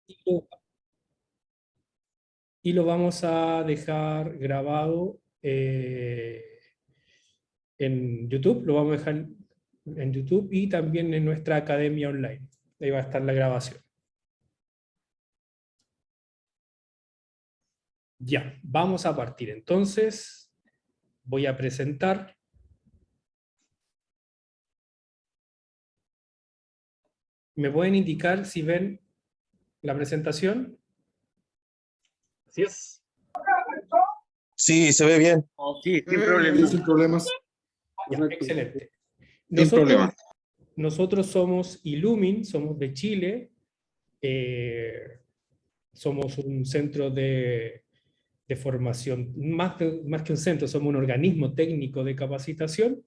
y lo, y lo vamos a dejar grabado en YouTube, lo vamos a dejar en YouTube y también en nuestra academia online. Ahí va a estar la grabación. Ya, vamos a partir. Entonces, voy a presentar. ¿Me pueden indicar si ven la presentación? Así es. Sí, se ve bien. Sí, sin Sí, problema. sin problemas. Ya, Correcto. excelente. Sin problema. Nosotros somos Illumin, somos de Chile, somos un centro de formación, más que un centro, somos un organismo técnico de capacitación,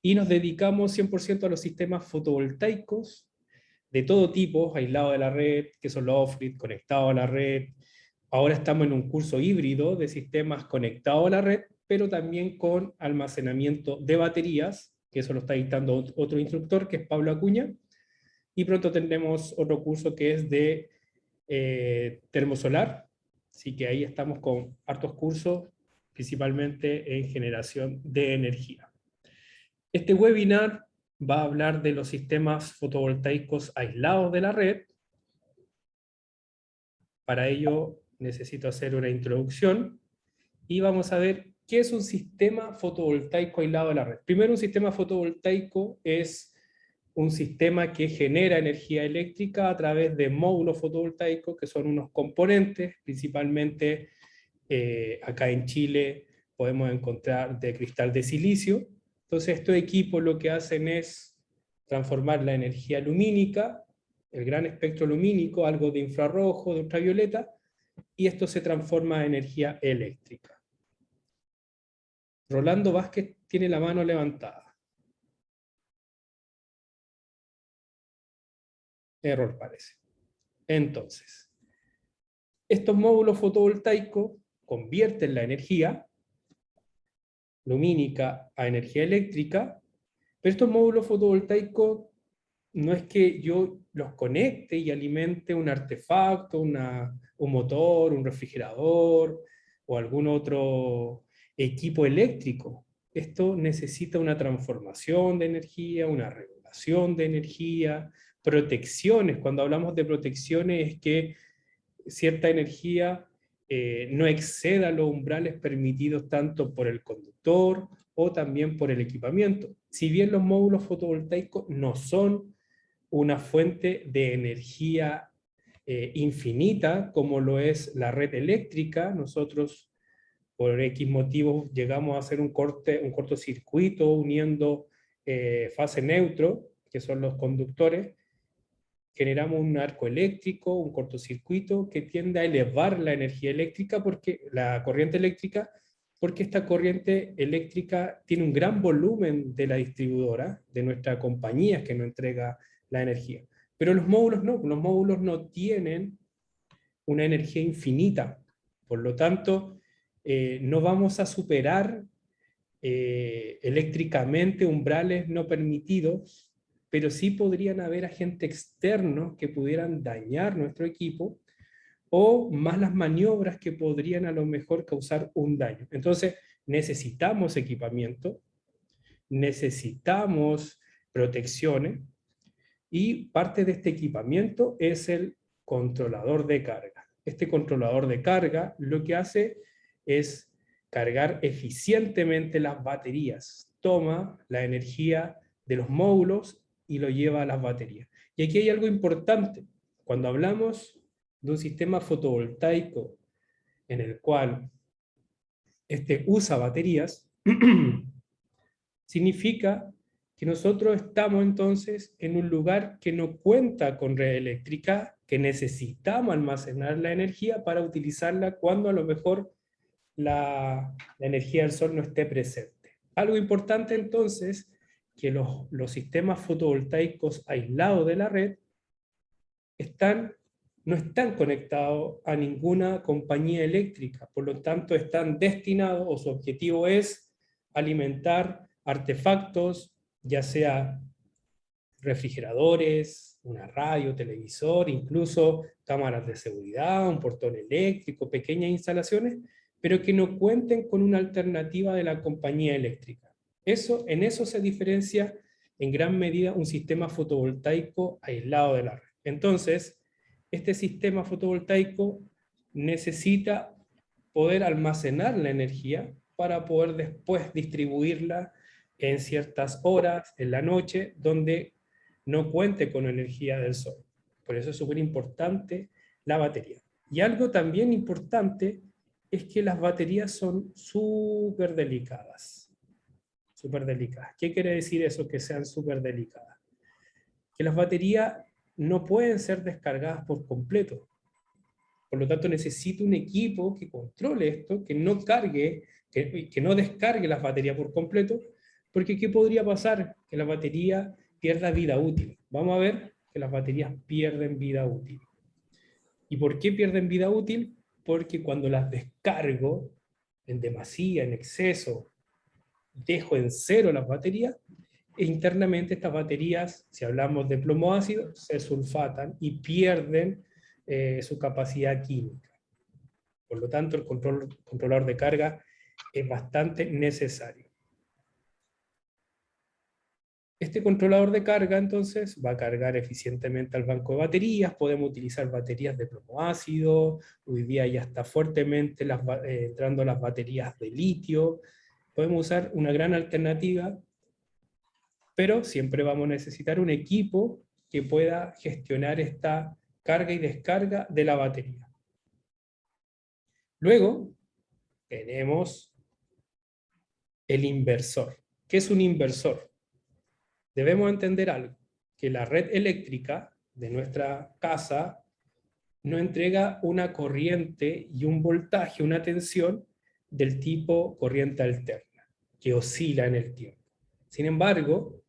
y nos dedicamos 100% a los sistemas fotovoltaicos de todo tipo, aislados de la red, que son los off-grid, conectados a la red. Ahora estamos en un curso híbrido de sistemas conectados a la red, pero también con almacenamiento de baterías, que eso lo está dictando otro instructor, que es Pablo Acuña, y pronto tendremos otro curso que es de termosolar, así que ahí estamos con hartos cursos, principalmente en generación de energía. Este webinar va a hablar de los sistemas fotovoltaicos aislados de la red. Para ello necesito hacer una introducción y vamos a ver qué es un sistema fotovoltaico aislado de la red. Primero, un sistema fotovoltaico es un sistema que genera energía eléctrica a través de módulos fotovoltaicos, que son unos componentes, principalmente acá en Chile podemos encontrar de cristal de silicio. Entonces estos equipos lo que hacen es transformar la energía lumínica, el gran espectro lumínico, algo de infrarrojo, de ultravioleta, y esto se transforma en energía eléctrica. Rolando Vázquez tiene la mano levantada. Error parece. Entonces, estos módulos fotovoltaicos convierten la energía lumínica a energía eléctrica, pero estos módulos fotovoltaicos no es que yo los conecte y alimente un artefacto, un motor, un refrigerador o algún otro equipo eléctrico. Esto necesita una transformación de energía, una regulación de energía, protecciones. Cuando hablamos de protecciones es que cierta energía no exceda los umbrales permitidos tanto por el conductor o también por el equipamiento. Si bien los módulos fotovoltaicos no son una fuente de energía infinita como lo es la red eléctrica, nosotros por X motivos llegamos a hacer un cortocircuito uniendo fase neutro, que son los conductores, generamos un arco eléctrico, un cortocircuito que tiende a elevar la energía eléctrica, la corriente eléctrica, porque esta corriente eléctrica tiene un gran volumen de la distribuidora, de nuestra compañía que nos entrega la energía. Pero los módulos no tienen una energía infinita, por lo tanto, no vamos a superar eléctricamente umbrales no permitidos, pero sí podrían haber agentes externos que pudieran dañar nuestro equipo, o malas maniobras que podrían a lo mejor causar un daño. Entonces, necesitamos equipamiento, necesitamos protecciones, y parte de este equipamiento es el controlador de carga. Este controlador de carga lo que hace es cargar eficientemente las baterías. Toma la energía de los módulos y lo lleva a las baterías. Y aquí hay algo importante. Cuando hablamos de un sistema fotovoltaico en el cual usa baterías, significa que nosotros estamos entonces en un lugar que no cuenta con red eléctrica, que necesitamos almacenar la energía para utilizarla cuando a lo mejor la energía del sol no esté presente. Algo importante entonces, que los sistemas fotovoltaicos aislados de la red no están conectados a ninguna compañía eléctrica, por lo tanto están destinados, o su objetivo es alimentar artefactos, ya sea refrigeradores, una radio, televisor, incluso cámaras de seguridad, un portón eléctrico, pequeñas instalaciones, pero que no cuenten con una alternativa de la compañía eléctrica. En eso se diferencia en gran medida un sistema fotovoltaico aislado de la red. Entonces, este sistema fotovoltaico necesita poder almacenar la energía para poder después distribuirla en ciertas horas, en la noche, donde no cuente con energía del sol. Por eso es súper importante la batería. Y algo también importante es que las baterías son súper delicadas. Súper delicadas. ¿Qué quiere decir eso, que sean súper delicadas? Que las baterías no pueden ser descargadas por completo. Por lo tanto, necesito un equipo que controle esto, que no cargue, que no descargue las baterías por completo, porque ¿qué podría pasar? Que la batería pierda vida útil. Vamos a ver que las baterías pierden vida útil. ¿Y por qué pierden vida útil? Porque cuando las descargo en demasía, en exceso, dejo en cero las baterías, e internamente estas baterías, si hablamos de plomo ácido, se sulfatan y pierden su capacidad química. Por lo tanto, el controlador de carga es bastante necesario. Este controlador de carga, entonces, va a cargar eficientemente al banco de baterías. Podemos utilizar baterías de plomo ácido. Hoy día ya está fuertemente entrando las baterías de litio. Podemos usar una gran alternativa, pero siempre vamos a necesitar un equipo que pueda gestionar esta carga y descarga de la batería. Luego, tenemos el inversor. ¿Qué es un inversor? Debemos entender algo, que la red eléctrica de nuestra casa nos entrega una corriente y un voltaje, una tensión del tipo corriente alterna, que oscila en el tiempo. Sin embargo,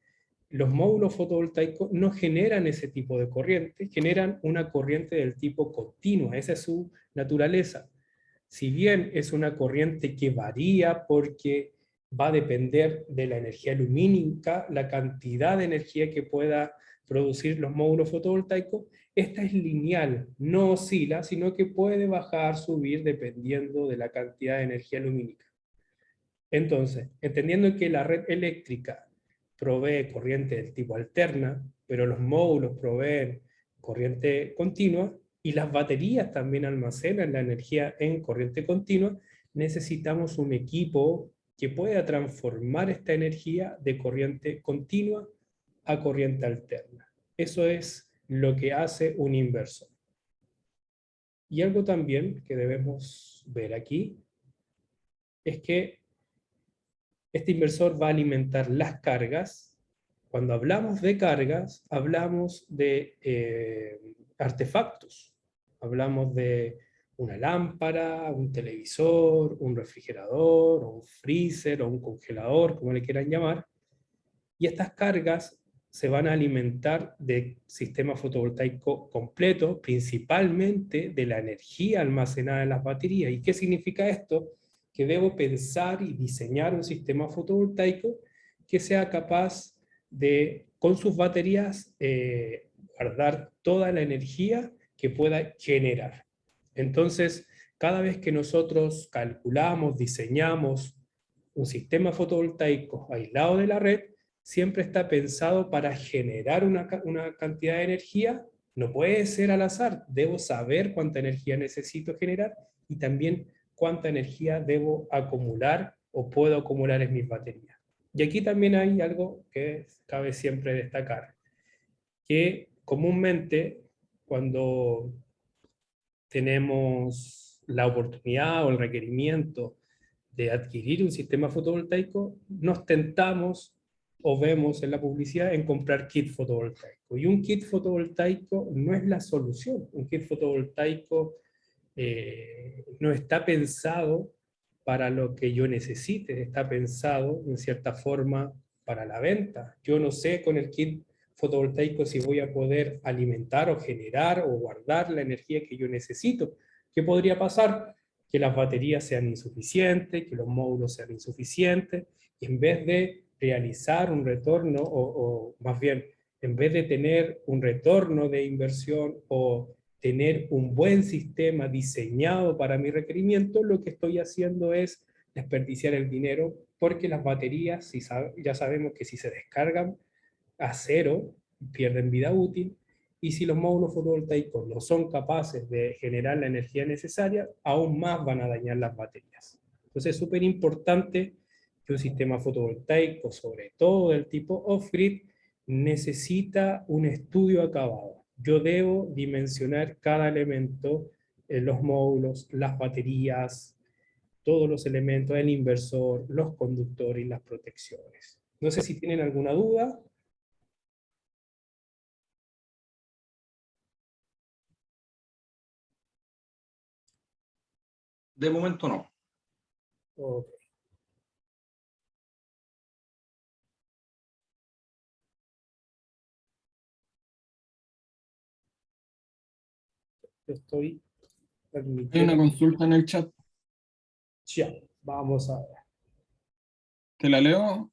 los módulos fotovoltaicos no generan ese tipo de corriente, generan una corriente del tipo continua, esa es su naturaleza. Si bien es una corriente que varía porque va a depender de la energía lumínica, la cantidad de energía que pueda producir los módulos fotovoltaicos, esta es lineal, no oscila, sino que puede bajar, subir, dependiendo de la cantidad de energía lumínica. Entonces, entendiendo que la red eléctrica provee corriente del tipo alterna, pero los módulos proveen corriente continua, y las baterías también almacenan la energía en corriente continua, necesitamos un equipo que pueda transformar esta energía de corriente continua a corriente alterna. Eso es lo que hace un inversor. Y algo también que debemos ver aquí es que este inversor va a alimentar las cargas. Cuando hablamos de cargas, hablamos de artefactos. Hablamos de una lámpara, un televisor, un refrigerador, o un freezer, o un congelador, como le quieran llamar. Y estas cargas se van a alimentar de sistema fotovoltaico completo, principalmente de la energía almacenada en las baterías. ¿Y qué significa esto? Que debo pensar y diseñar un sistema fotovoltaico que sea capaz de, con sus baterías, guardar toda la energía que pueda generar. Entonces, cada vez que nosotros calculamos, diseñamos un sistema fotovoltaico aislado de la red, siempre está pensado para generar una cantidad de energía. No puede ser al azar, debo saber cuánta energía necesito generar y también cuánta energía debo acumular o puedo acumular en mis baterías. Y aquí también hay algo que cabe siempre destacar, que comúnmente cuando tenemos la oportunidad o el requerimiento de adquirir un sistema fotovoltaico, nos tentamos o vemos en la publicidad en comprar kit fotovoltaico. Y un kit fotovoltaico no es la solución. Un kit fotovoltaico no está pensado para lo que yo necesite, está pensado en cierta forma para la venta. Yo no sé con el kit fotovoltaico si voy a poder alimentar o generar o guardar la energía que yo necesito. ¿Qué podría pasar? Que las baterías sean insuficientes, que los módulos sean insuficientes, y en vez de realizar un retorno, o más bien En vez de tener un retorno de inversión o tener un buen sistema diseñado para mi requerimiento, lo que estoy haciendo es desperdiciar el dinero, porque las baterías, ya sabemos que si se descargan a cero, pierden vida útil, y si los módulos fotovoltaicos no son capaces de generar la energía necesaria, aún más van a dañar las baterías. Entonces es súper importante que un sistema fotovoltaico, sobre todo del tipo off-grid, necesita un estudio acabado. Yo debo dimensionar cada elemento, los módulos, las baterías, todos los elementos, el inversor, los conductores y las protecciones. No sé si tienen alguna duda. De momento no. Ok. Estoy Hay una permitiendo. consulta en el chat. Ya, vamos a ver. ¿Te la leo?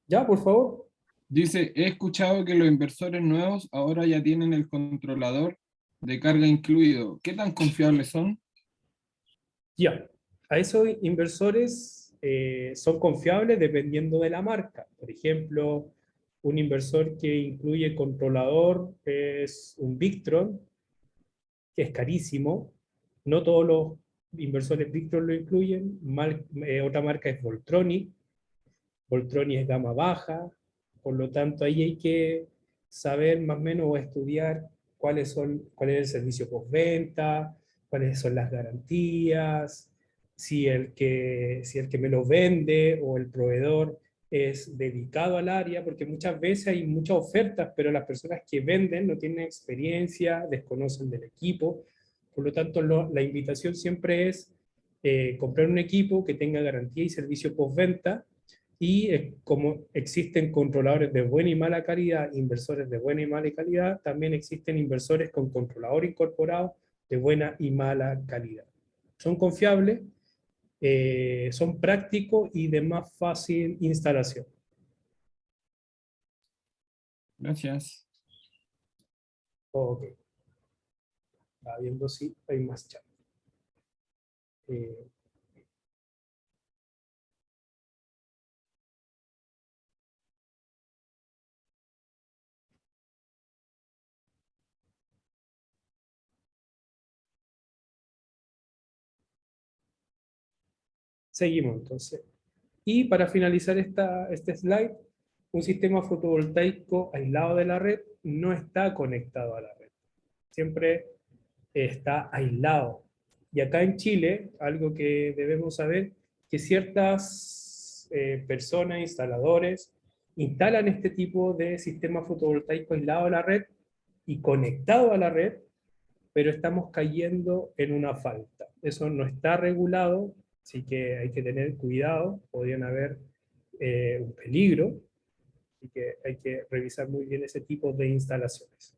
Ya, por favor. Dice, he escuchado que los inversores nuevos ahora ya tienen el controlador de carga incluido. ¿Qué tan confiables son? Ya. A esos inversores son confiables dependiendo de la marca. Por ejemplo, un inversor que incluye controlador es un Victron, que es carísimo. No todos los inversores Victron lo incluyen. Otra marca es Voltronic. Voltronic es gama baja. Por lo tanto, ahí hay que saber más o menos o estudiar cuál es el servicio postventa, cuáles son las garantías, si el que me lo vende o el proveedor es dedicado al área, porque muchas veces hay muchas ofertas, pero las personas que venden no tienen experiencia, desconocen del equipo. Por lo tanto, la invitación siempre es comprar un equipo que tenga garantía y servicio postventa, y como existen controladores de buena y mala calidad, inversores de buena y mala calidad, también existen inversores con controlador incorporado de buena y mala calidad. Son confiables, son prácticos y de más fácil instalación. Gracias. Ok. Va viendo si hay más chat. Seguimos entonces. Y para finalizar este slide, un sistema fotovoltaico aislado de la red no está conectado a la red. Siempre está aislado. Y acá en Chile, algo que debemos saber, que ciertas personas, instaladores, instalan este tipo de sistema fotovoltaico aislado a la red y conectado a la red, pero estamos cayendo en una falta. Eso no está regulado, así que hay que tener cuidado, podrían haber un peligro, así que hay que revisar muy bien ese tipo de instalaciones.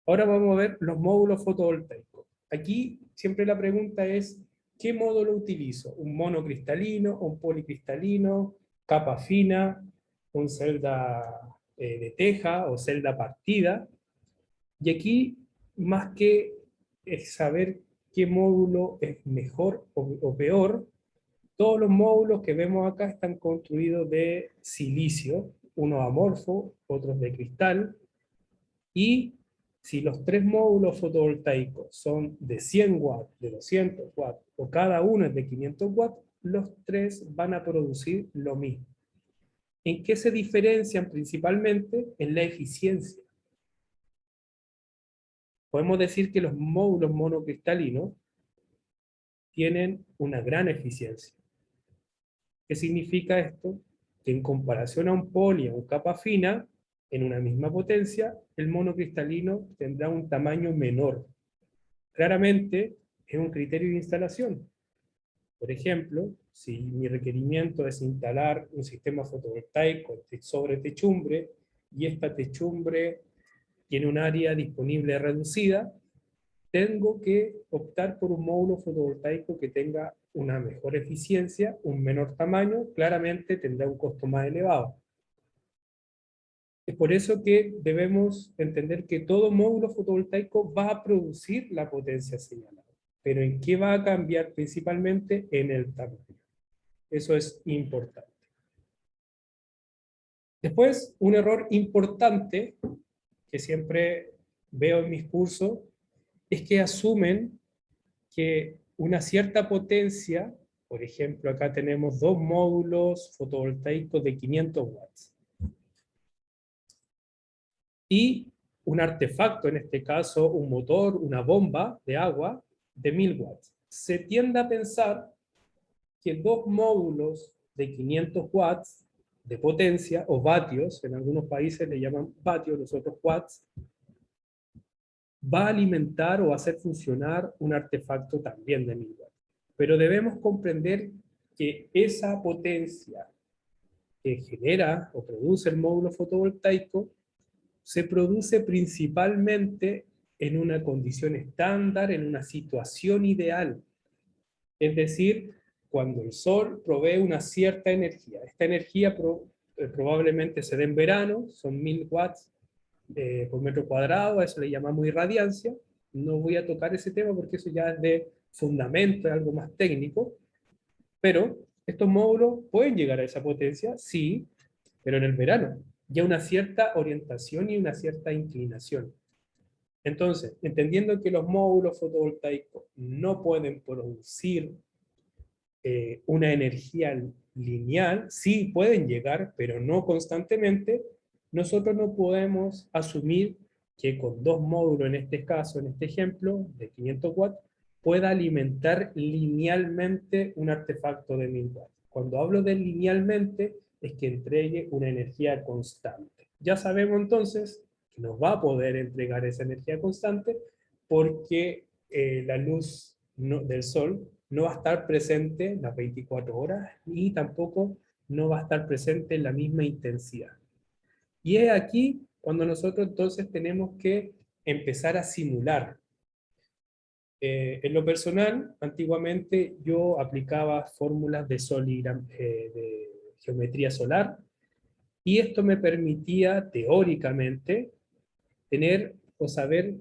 Ahora vamos a ver los módulos fotovoltaicos. Aquí siempre la pregunta es, ¿qué módulo utilizo? ¿Un monocristalino, un policristalino, capa fina, un celda de teja o celda partida? Y aquí, más que saber qué módulo es mejor o peor, todos los módulos que vemos acá están construidos de silicio, unos amorfos, otros de cristal, y si los tres módulos fotovoltaicos son de 100 watts, de 200 watts, o cada uno es de 500 watts, los tres van a producir lo mismo. ¿En qué se diferencian principalmente? En la eficiencia. Podemos decir que los módulos monocristalinos tienen una gran eficiencia. ¿Qué significa esto? Que en comparación a un poli, a un capa fina, en una misma potencia, el monocristalino tendrá un tamaño menor. Claramente es un criterio de instalación. Por ejemplo, si mi requerimiento es instalar un sistema fotovoltaico sobre techumbre, y esta techumbre tiene un área disponible reducida, tengo que optar por un módulo fotovoltaico que tenga una mejor eficiencia, un menor tamaño, claramente tendrá un costo más elevado. Es por eso que debemos entender que todo módulo fotovoltaico va a producir la potencia señalada. Pero ¿en qué va a cambiar principalmente? En el tamaño. Eso es importante. Después, un error importante que siempre veo en mis cursos es que asumen que una cierta potencia, por ejemplo, acá tenemos 2 módulos fotovoltaicos de 500 watts, y un artefacto, en este caso un motor, una bomba de agua de 1000 watts. Se tiende a pensar que 2 módulos de 500 watts de potencia, o vatios, en algunos países le llaman vatios, los otros watts, va a alimentar o hacer funcionar un artefacto también de 1000 watts. Pero debemos comprender que esa potencia que genera o produce el módulo fotovoltaico se produce principalmente en una condición estándar, en una situación ideal. Es decir, cuando el sol provee una cierta energía. Esta energía probablemente se dé en verano, son 1000 watts por metro cuadrado, a eso le llamamos irradiancia. No voy a tocar ese tema porque eso ya es de fundamento, es algo más técnico, pero estos módulos pueden llegar a esa potencia, sí, pero en el verano, ya una cierta orientación y una cierta inclinación. Entonces, entendiendo que los módulos fotovoltaicos no pueden producir una energía lineal, sí pueden llegar, pero no constantemente, nosotros no podemos asumir que con 2 módulos, en este caso, en este ejemplo, de 500 watts, pueda alimentar linealmente un artefacto de 1000 watts. Cuando hablo de linealmente, es que entregue una energía constante. Ya sabemos entonces que nos va a poder entregar esa energía constante porque la luz del sol no va a estar presente las 24 horas y tampoco no va a estar presente en la misma intensidad. Y es aquí cuando nosotros entonces tenemos que empezar a simular. En lo personal, antiguamente yo aplicaba fórmulas de geometría solar, y esto me permitía teóricamente tener o saber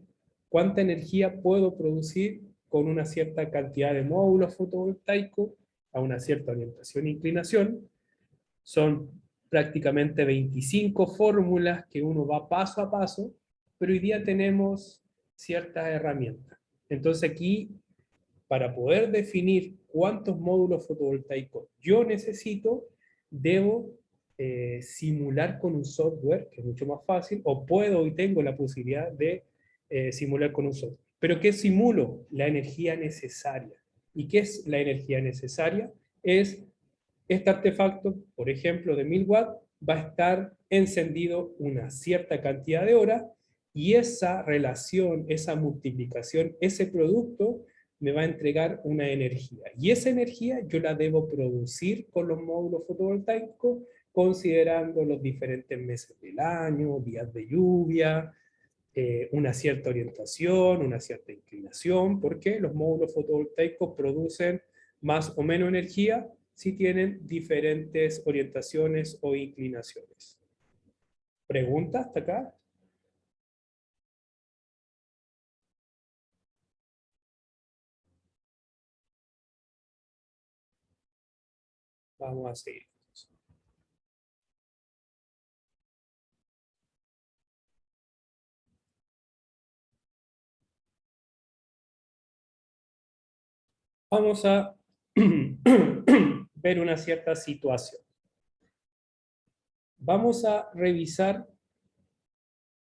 cuánta energía puedo producir con una cierta cantidad de módulos fotovoltaicos a una cierta orientación e inclinación. Son prácticamente 25 fórmulas que uno va paso a paso, pero hoy día tenemos ciertas herramientas. Entonces aquí, para poder definir cuántos módulos fotovoltaicos yo necesito, debo simular con un software, que es mucho más fácil, o puedo y tengo la posibilidad de simular con un software. ¿Pero qué simulo? La energía necesaria. ¿Y qué es la energía necesaria? Es este artefacto, por ejemplo, de 1000 watts, va a estar encendido una cierta cantidad de horas, y esa relación, esa multiplicación, ese producto me va a entregar una energía. Y esa energía yo la debo producir con los módulos fotovoltaicos, considerando los diferentes meses del año, días de lluvia, una cierta orientación, una cierta inclinación, porque los módulos fotovoltaicos producen más o menos energía si tienen diferentes orientaciones o inclinaciones. ¿Pregunta hasta acá? Vamos a seguir. Vamos a ver una cierta situación. Vamos a revisar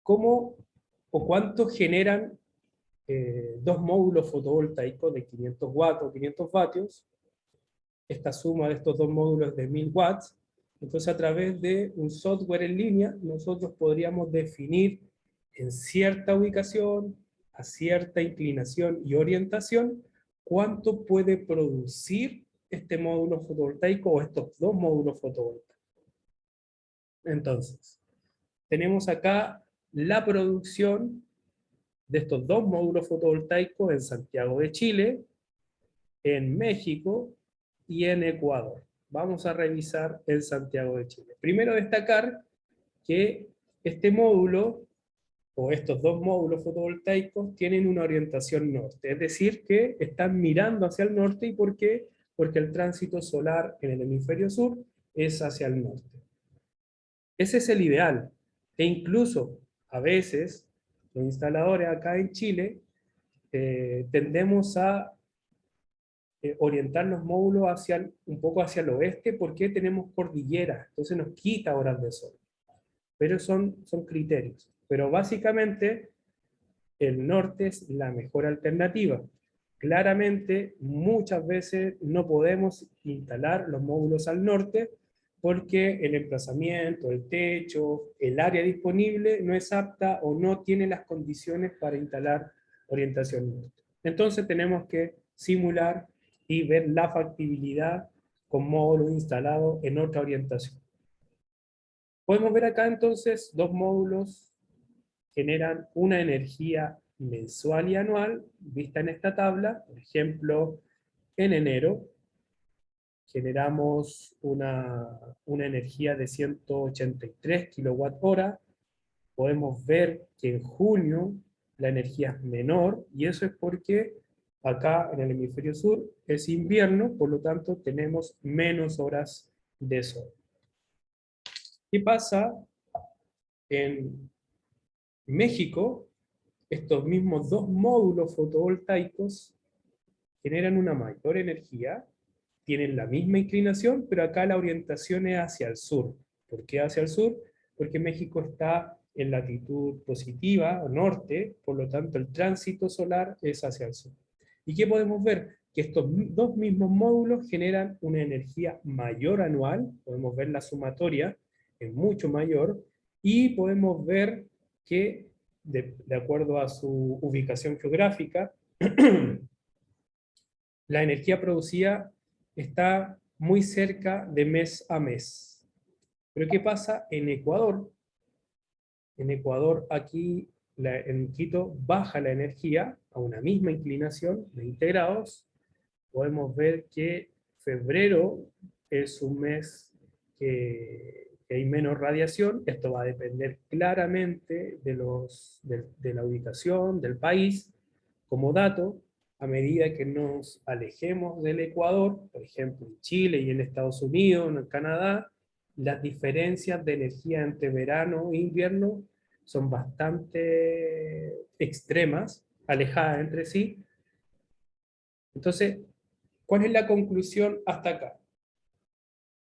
cómo o cuánto generan 2 módulos fotovoltaicos de 500 watts o 500 vatios. Esta suma de estos 2 módulos de 1000 watts. Entonces, a través de un software en línea, nosotros podríamos definir en cierta ubicación, a cierta inclinación y orientación, cuánto puede producir este módulo fotovoltaico o estos 2 módulos fotovoltaicos. Entonces, tenemos acá la producción de estos 2 módulos fotovoltaicos en Santiago de Chile, en México y en Ecuador. Vamos a revisar en Santiago de Chile. Primero destacar que este módulo, o estos dos módulos fotovoltaicos, tienen una orientación norte, es decir, que están mirando hacia el norte. ¿Y por qué? Porque el tránsito solar en el hemisferio sur es hacia el norte. Ese es el ideal, e incluso a veces los instaladores acá en Chile tendemos a orientar los módulos un poco hacia el oeste porque tenemos cordilleras, entonces nos quita horas de sol. Pero son criterios. Pero básicamente el norte es la mejor alternativa. Claramente, muchas veces no podemos instalar los módulos al norte porque el emplazamiento, el techo, el área disponible no es apta o no tiene las condiciones para instalar orientación norte. Entonces tenemos que simular y ver la factibilidad con módulos instalados en otra orientación. Podemos ver acá entonces dos módulos generan una energía mensual y anual, vista en esta tabla. Por ejemplo, en enero generamos una energía de 183 kWh. Podemos ver que en junio la energía es menor, y eso es porque acá en el hemisferio sur es invierno, por lo tanto tenemos menos horas de sol. ¿Qué pasa en México? Estos mismos dos módulos fotovoltaicos generan una mayor energía, tienen la misma inclinación, pero acá la orientación es hacia el sur. ¿Por qué hacia el sur? Porque México está en latitud positiva, o norte, por lo tanto el tránsito solar es hacia el sur. ¿Y qué podemos ver? Que estos dos mismos módulos generan una energía mayor anual, podemos ver la sumatoria, es mucho mayor, y podemos ver que de acuerdo a su ubicación geográfica, la energía producida está muy cerca de mes a mes. Pero ¿qué pasa en Ecuador? En Ecuador, aquí en Quito, baja la energía a una misma inclinación, 20 grados. Podemos ver que febrero es un mes que hay menos radiación. Esto va a depender claramente de la ubicación, del país. Como dato, a medida que nos alejemos del Ecuador, por ejemplo en Chile y en Estados Unidos, en Canadá, las diferencias de energía entre verano e invierno son bastante extremas, alejadas entre sí. Entonces, ¿cuál es la conclusión hasta acá?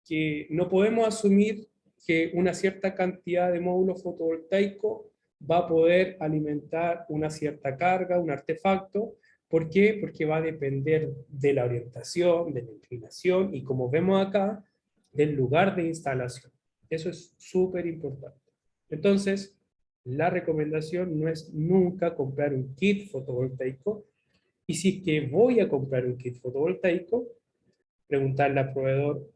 Que no podemos asumir que una cierta cantidad de módulos fotovoltaicos va a poder alimentar una cierta carga, un artefacto. ¿Por qué? Porque va a depender de la orientación, de la inclinación y, como vemos acá, del lugar de instalación. Eso es súper importante. Entonces, la recomendación no es nunca comprar un kit fotovoltaico, y si es que voy a comprar un kit fotovoltaico, preguntarle al proveedor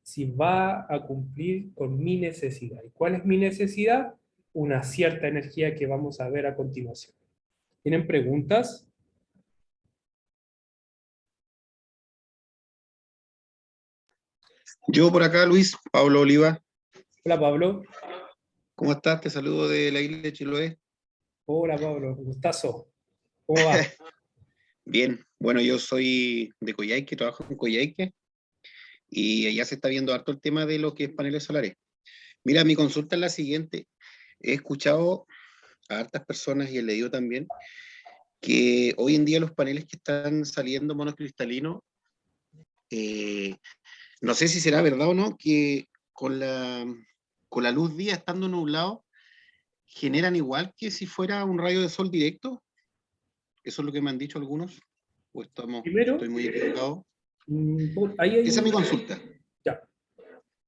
si va a cumplir con mi necesidad. ¿Y cuál es mi necesidad? Una cierta energía que vamos a ver a continuación. ¿Tienen preguntas? Yo por acá, Luis, Pablo Oliva. Hola Pablo. ¿Cómo estás? Te saludo de la isla de Chiloé. Hola Pablo, gustazo. ¿Cómo va? Bien, bueno, yo soy de Coyhaique, trabajo en Coyhaique y allá se está viendo harto el tema de lo que es paneles solares. Mira, mi consulta es la siguiente. He escuchado a hartas personas y he leído también que hoy en día los paneles que están saliendo monocristalinos, no sé si será verdad o no, que con la luz día estando nublado, generan igual que si fuera un rayo de sol directo. Eso es lo que me han dicho algunos. ¿O Primero, estoy muy equivocado? ahí Esa es mi consulta. ya.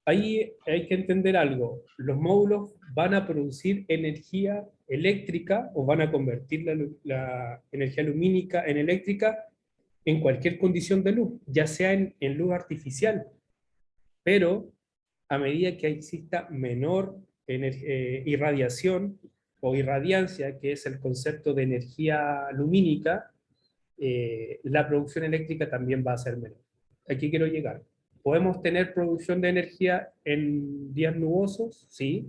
Ahí hay que entender algo. Los módulos van a producir energía eléctrica o van a convertir la energía lumínica en eléctrica en cualquier condición de luz, ya sea en luz artificial. Pero a medida que exista menor irradiación o irradiancia, que es el concepto de energía lumínica, la producción eléctrica también va a ser menor. ¿A qué quiero llegar? ¿Podemos tener producción de energía en días nubosos? Sí.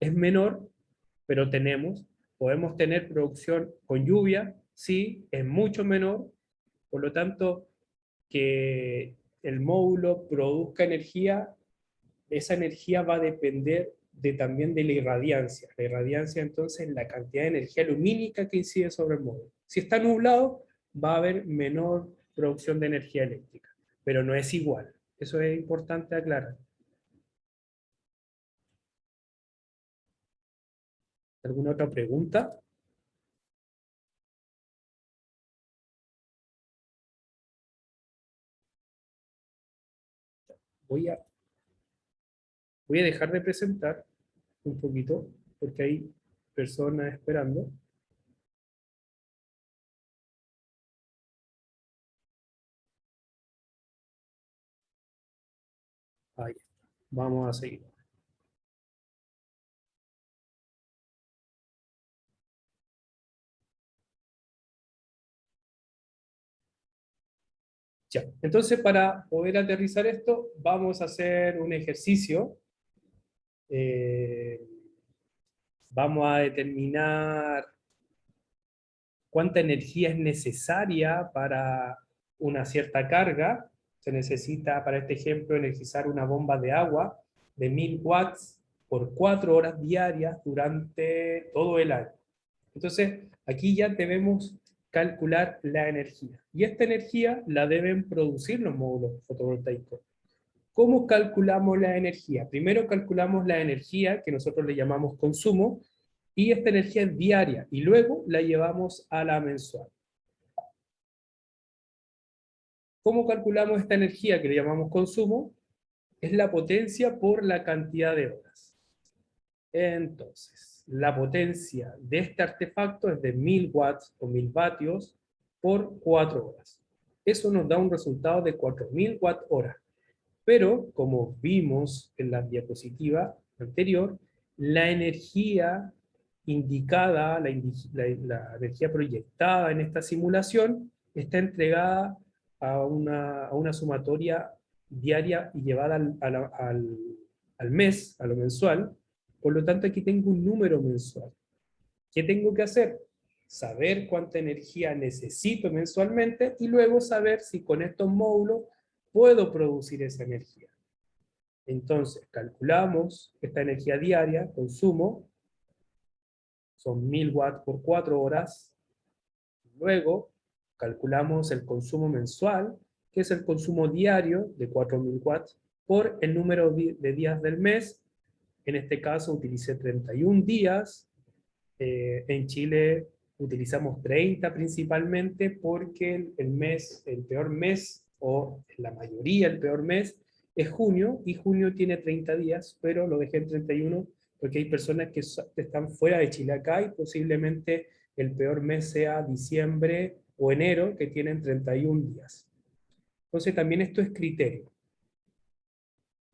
Es menor, pero tenemos. ¿Podemos tener producción con lluvia? Sí, es mucho menor. Por lo tanto, que el módulo produzca energía, esa energía va a depender también de la irradiancia. La irradiancia, entonces, es la cantidad de energía lumínica que incide sobre el módulo. Si está nublado, va a haber menor producción de energía eléctrica, pero no es igual. Eso es importante aclarar. ¿Alguna otra pregunta? Voy a dejar de presentar un poquito, porque hay personas esperando. Ahí está. Vamos a seguir. Ya. Entonces, para poder aterrizar esto, vamos a hacer un ejercicio. Vamos a determinar cuánta energía es necesaria para una cierta carga. Se necesita, para este ejemplo, energizar una bomba de agua de 1000 watts por 4 horas diarias durante todo el año. Entonces, aquí ya debemos calcular la energía. Y esta energía la deben producir los módulos fotovoltaicos. ¿Cómo calculamos la energía? Primero calculamos la energía, que nosotros le llamamos consumo, y esta energía es diaria, y luego la llevamos a la mensual. ¿Cómo calculamos esta energía que le llamamos consumo? Es la potencia por la cantidad de horas. Entonces, la potencia de este artefacto es de 1000 watts o 1000 vatios por 4 horas. Eso nos da un resultado de 4000 watt hora. Pero, como vimos en la diapositiva anterior, la energía indicada, la energía proyectada en esta simulación, está entregada a una sumatoria diaria y llevada al mes, a lo mensual. Por lo tanto, aquí tengo un número mensual. ¿Qué tengo que hacer? Saber cuánta energía necesito mensualmente y luego saber si con estos módulos puedo producir esa energía. Entonces, calculamos esta energía diaria, consumo, son 1000 watts por 4 horas. Luego, calculamos el consumo mensual, que es el consumo diario de 4000 watts, por el número de días del mes. En este caso utilicé 31 días. En Chile utilizamos 30 principalmente porque el peor mes, o la mayoría el peor mes, es junio, y junio tiene 30 días, pero lo dejé en 31 porque hay personas que están fuera de Chile acá y posiblemente el peor mes sea diciembre o enero, que tienen 31 días. Entonces también esto es criterio.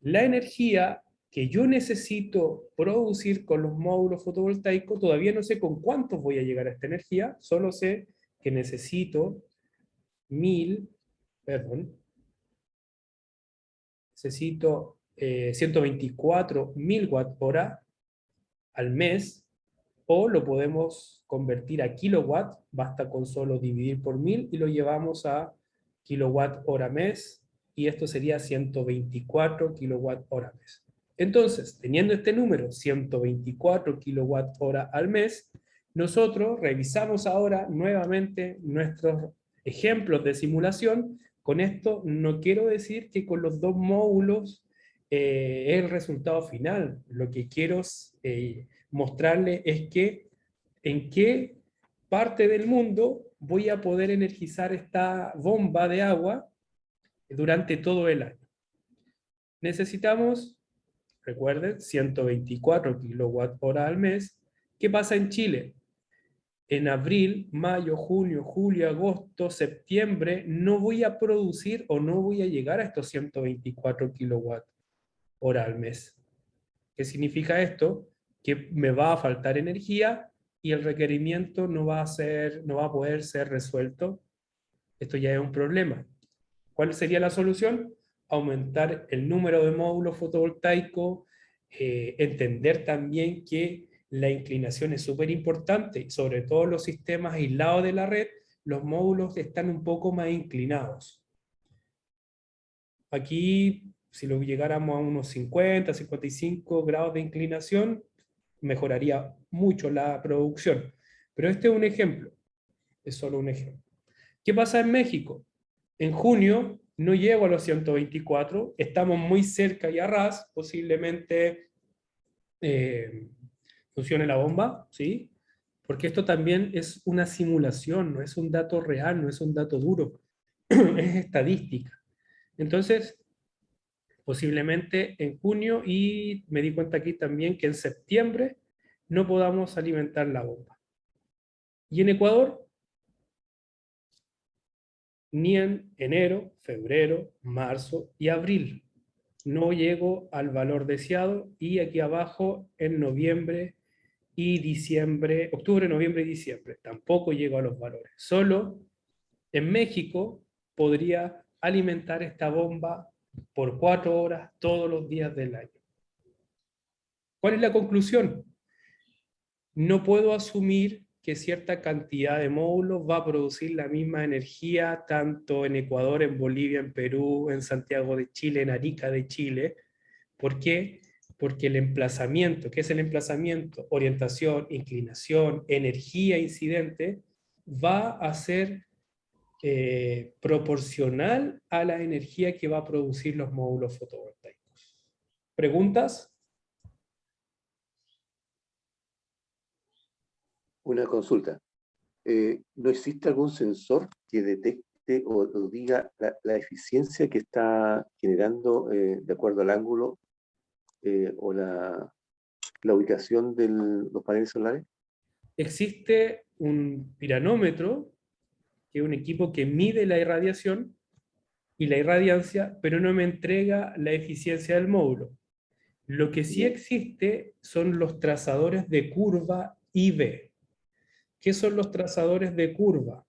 La energía que yo necesito producir con los módulos fotovoltaicos, todavía no sé con cuántos voy a llegar a esta energía, solo sé que necesito 124.000 watt hora al mes, o lo podemos convertir a kilowatt, basta con solo dividir por 1000 y lo llevamos a kilowatt hora mes, y esto sería 124 kilowatt hora mes. Entonces, teniendo este número, 124 kilowatt hora al mes, nosotros revisamos ahora nuevamente nuestros ejemplos de simulación. Con esto no quiero decir que con los dos módulos es el resultado final. Lo que quiero mostrarles es que en qué parte del mundo voy a poder energizar esta bomba de agua durante todo el año. Necesitamos, recuerden, 124 kilowatt hora al mes. ¿Qué pasa en Chile? En abril, mayo, junio, julio, agosto, septiembre, no voy a producir o no voy a llegar a estos 124 kilowatt hora al mes. ¿Qué significa esto? Que me va a faltar energía y el requerimiento no va a poder ser resuelto. Esto ya es un problema. ¿Cuál sería la solución? Aumentar el número de módulos fotovoltaicos, entender también que la inclinación es súper importante, sobre todo en los sistemas aislados de la red, los módulos están un poco más inclinados. Aquí, si lo llegáramos a unos 50, 55 grados de inclinación, mejoraría mucho la producción. Pero este es un ejemplo, es solo un ejemplo. ¿Qué pasa en México? En junio no llego a los 124, estamos muy cerca y a ras, posiblemente funcione la bomba, ¿sí? Porque esto también es una simulación, no es un dato real, no es un dato duro, es estadística. Entonces, posiblemente en junio, y me di cuenta aquí también que en septiembre no podamos alimentar la bomba. Y en Ecuador, ni en enero, febrero, marzo y abril no llego al valor deseado, y aquí abajo en noviembre y diciembre, octubre, noviembre y diciembre, tampoco llego a los valores. Solo en México podría alimentar esta bomba por 4 horas todos los días del año. ¿Cuál es la conclusión? No puedo asumir que cierta cantidad de módulos va a producir la misma energía tanto en Ecuador, en Bolivia, en Perú, en Santiago de Chile, en Arica de Chile. ¿Por qué? Porque el emplazamiento, ¿qué es el emplazamiento? Orientación, inclinación, energía incidente, va a ser proporcional a la energía que va a producir los módulos fotovoltaicos. ¿Preguntas? Una consulta. ¿No existe algún sensor que detecte o diga la eficiencia que está generando de acuerdo al ángulo o la ubicación de los paneles solares? Existe un piranómetro, que es un equipo que mide la irradiación y la irradiancia, pero no me entrega la eficiencia del módulo. Lo que sí existe son los trazadores de curva IV. ¿Qué son los trazadores de curva?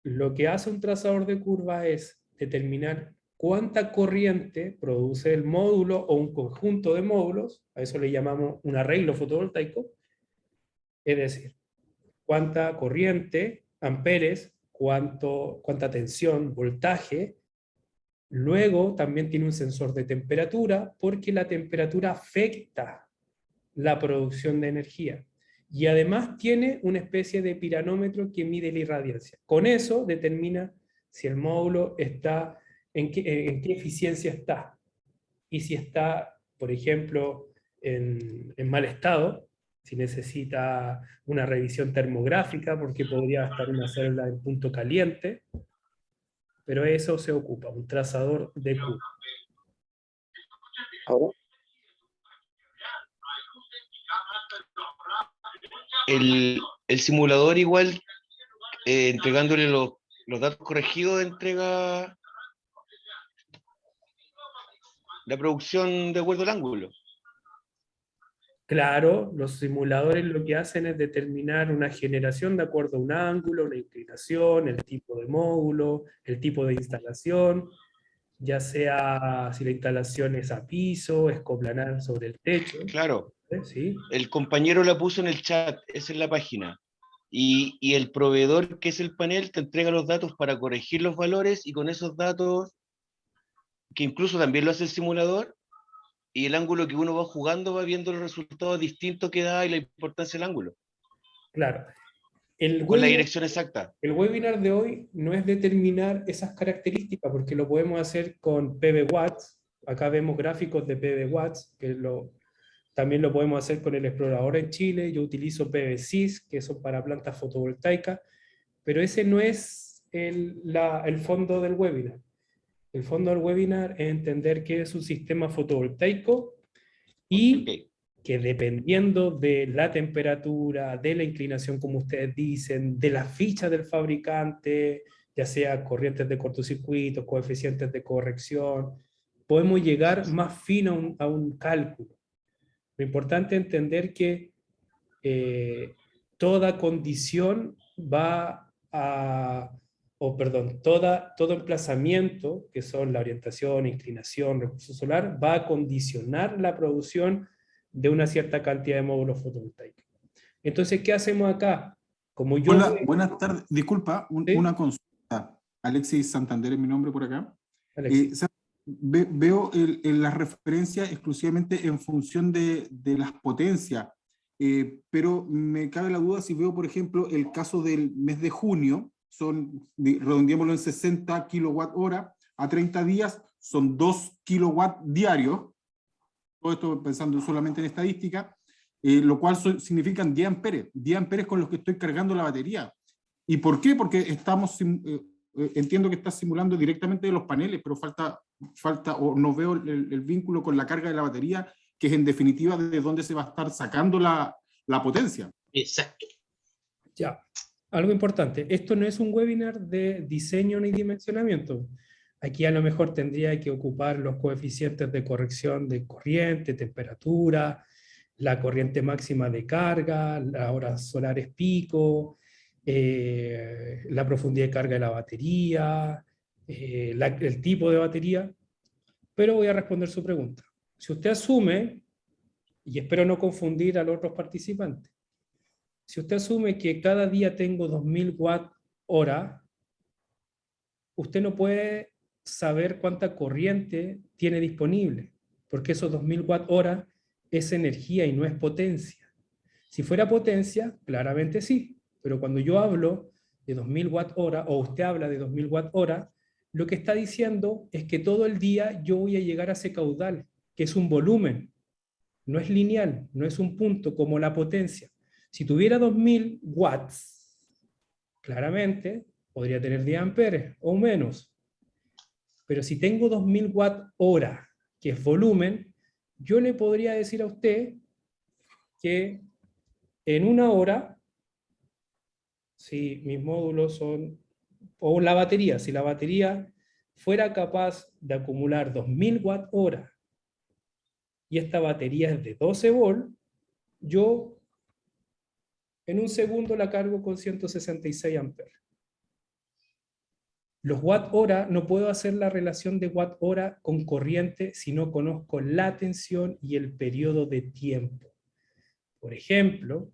Lo que hace un trazador de curva es determinar cuánta corriente produce el módulo o un conjunto de módulos, a eso le llamamos un arreglo fotovoltaico, es decir, cuánta corriente, amperes, cuánta tensión, voltaje. Luego también tiene un sensor de temperatura, porque la temperatura afecta la producción de energía. Y además tiene una especie de piranómetro que mide la irradiancia. Con eso determina si el módulo está, en qué eficiencia está. Y si está, por ejemplo, en mal estado, si necesita una revisión termográfica, porque podría estar una célula en punto caliente, pero eso se ocupa, un trazador de curva. Ahora, el simulador igual, entregándole los datos corregidos, entrega la producción de acuerdo al ángulo. Claro, los simuladores lo que hacen es determinar una generación de acuerdo a un ángulo, una inclinación, el tipo de módulo, el tipo de instalación, ya sea si la instalación es a piso, es coplanar sobre el techo. Claro, ¿Sí? el compañero la puso en el chat, esa es la página. Y el proveedor, que es el panel, te entrega los datos para corregir los valores, y con esos datos, que incluso también lo hace el simulador, y el ángulo que uno va jugando va viendo los resultados distintos que da y la importancia del ángulo, Claro. con la dirección exacta. El webinar de hoy no es determinar esas características, porque lo podemos hacer con PV-Watts. Acá vemos gráficos de PV-Watts, que también lo podemos hacer con el explorador en Chile. Yo utilizo PV-Sys, que son para plantas fotovoltaicas, pero ese no es el fondo del webinar. El fondo del webinar es entender qué es un sistema fotovoltaico y Okay. que dependiendo de la temperatura, de la inclinación, como ustedes dicen, de la ficha del fabricante, ya sea corrientes de cortocircuito, coeficientes de corrección, podemos llegar más fino a un cálculo. Lo importante es entender que toda condición va a todo emplazamiento, que son la orientación, inclinación, recurso solar, va a condicionar la producción de una cierta cantidad de módulos fotovoltaicos. Entonces, ¿qué hacemos acá? Como yo... Hola, buenas tardes. Disculpa, ¿Sí? una consulta. Alexis Santander es mi nombre por acá. Alexis. Veo las referencias exclusivamente en función de las potencias, pero me cabe la duda si veo, por ejemplo, el caso del mes de junio, redondeémoslo en 60 kilowatt hora, a 30 días son 2 kilowatt diarios, todo esto pensando solamente en estadística, lo cual significan 10 amperes con los que estoy cargando la batería. ¿Y por qué? Porque entiendo que está simulando directamente de los paneles, pero falta o no veo el vínculo con la carga de la batería, que es en definitiva de dónde se va a estar sacando la potencia. Exacto. Ya, algo importante. Esto no es un webinar de diseño ni dimensionamiento. Aquí a lo mejor tendría que ocupar los coeficientes de corrección de corriente, temperatura, la corriente máxima de carga, las horas solares pico, la profundidad de carga de la batería, el tipo de batería, pero voy a responder su pregunta. Si usted asume, y espero no confundir a los otros participantes, si usted asume que cada día tengo 2000 watt hora, usted no puede saber cuánta corriente tiene disponible, porque esos 2000 watt hora es energía y no es potencia. Si fuera potencia, claramente sí, pero cuando yo hablo de 2000 watt hora, o usted habla de 2000 watt hora, lo que está diciendo es que todo el día yo voy a llegar a ese caudal, que es un volumen, no es lineal, no es un punto como la potencia. Si tuviera 2000 watts, claramente podría tener 10 amperes o menos. Pero si tengo 2000 watt hora, que es volumen, yo le podría decir a usted que en una hora, si mis módulos son, o la batería, si la batería fuera capaz de acumular 2000 watt hora y esta batería es de 12 volt, yo en un segundo la cargo con 166 amperes. Los watt hora, no puedo hacer la relación de watt hora con corriente si no conozco la tensión y el periodo de tiempo. Por ejemplo,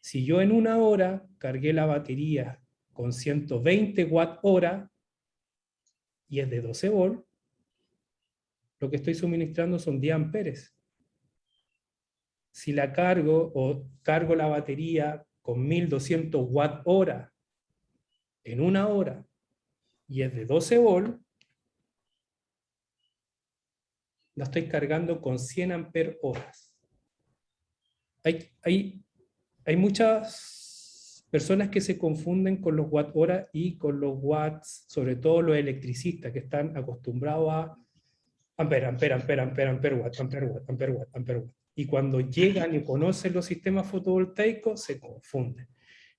si yo en una hora cargué la batería con 120 watt hora y es de 12 volt, lo que estoy suministrando son 10 amperes. Si la cargo o cargo la batería con 1200 watt hora en una hora y es de 12 volt, la estoy cargando con 100 amper horas. Hay muchas personas que se confunden con los watt hora y con los watts, sobre todo los electricistas que están acostumbrados a ampere, ampere, ampere, ampere, ampere, watt, ampere, watt, ampere, watt, ampere, watt. Y cuando llegan y conocen los sistemas fotovoltaicos, se confunden.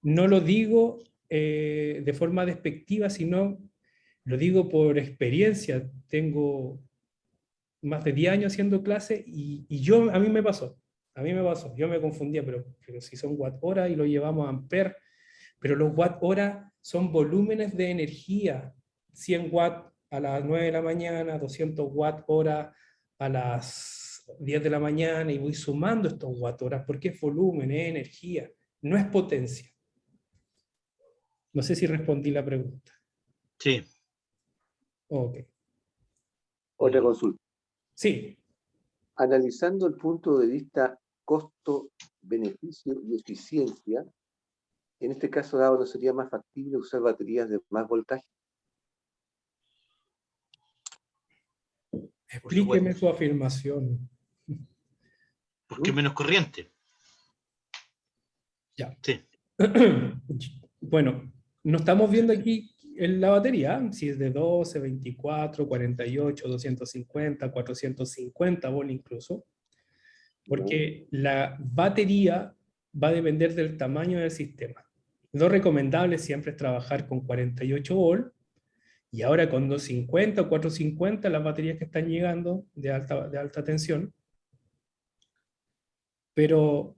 No lo digo de forma despectiva, sino lo digo por experiencia. Tengo más de 10 años haciendo clase y a mí me pasó. Yo me confundía, pero si son watt hora y lo llevamos a amper, pero los watt hora son volúmenes de energía. 100 watt a las 9 de la mañana, 200 watt hora a las 10 de la mañana, y voy sumando estos watt horas porque es volumen, es energía, no es potencia. No sé si respondí la pregunta. Sí. Ok. Otra consulta. Sí. Analizando el punto de vista costo, beneficio y eficiencia, en este caso dado, ¿no sería más factible usar baterías de más voltaje? Explíqueme su afirmación. Porque es menos corriente. Ya. Sí. Bueno, no estamos viendo aquí en la batería, si es de 12, 24, 48, 250, 450 volt incluso, porque la batería va a depender del tamaño del sistema. Lo recomendable siempre es trabajar con 48 volt, y ahora con 250 o 450 las baterías que están llegando de alta tensión. Pero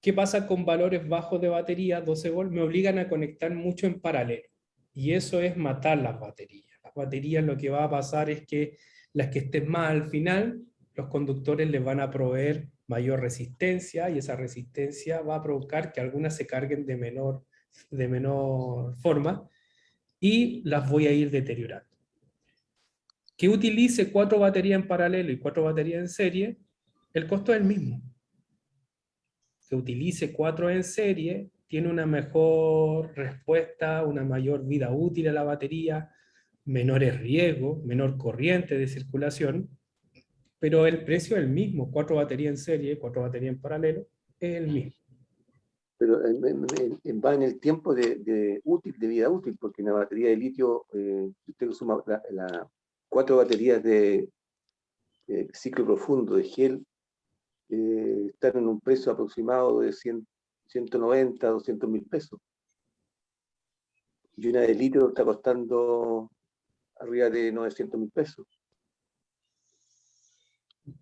¿qué pasa con valores bajos de batería, 12 volt? Me obligan a conectar mucho en paralelo. Y eso es matar las baterías. Las baterías lo que va a pasar es que las que estén más al final, los conductores les van a proveer mayor resistencia, y esa resistencia va a provocar que algunas se carguen de menor forma, y las voy a ir deteriorando. Que utilice 4 baterías en paralelo y 4 baterías en serie, el costo es el mismo. Que utilice 4 en serie tiene una mejor respuesta, una mayor vida útil a la batería, menores riesgos, menor corriente de circulación, pero el precio es el mismo. 4 baterías en serie, 4 baterías en paralelo, es el mismo. Pero va en el tiempo de vida útil, porque en la batería de litio, si usted suma 4 baterías de ciclo profundo de gel, están en un precio aproximado de 190, 200 mil pesos. Y una de litio está costando arriba de 900 mil pesos.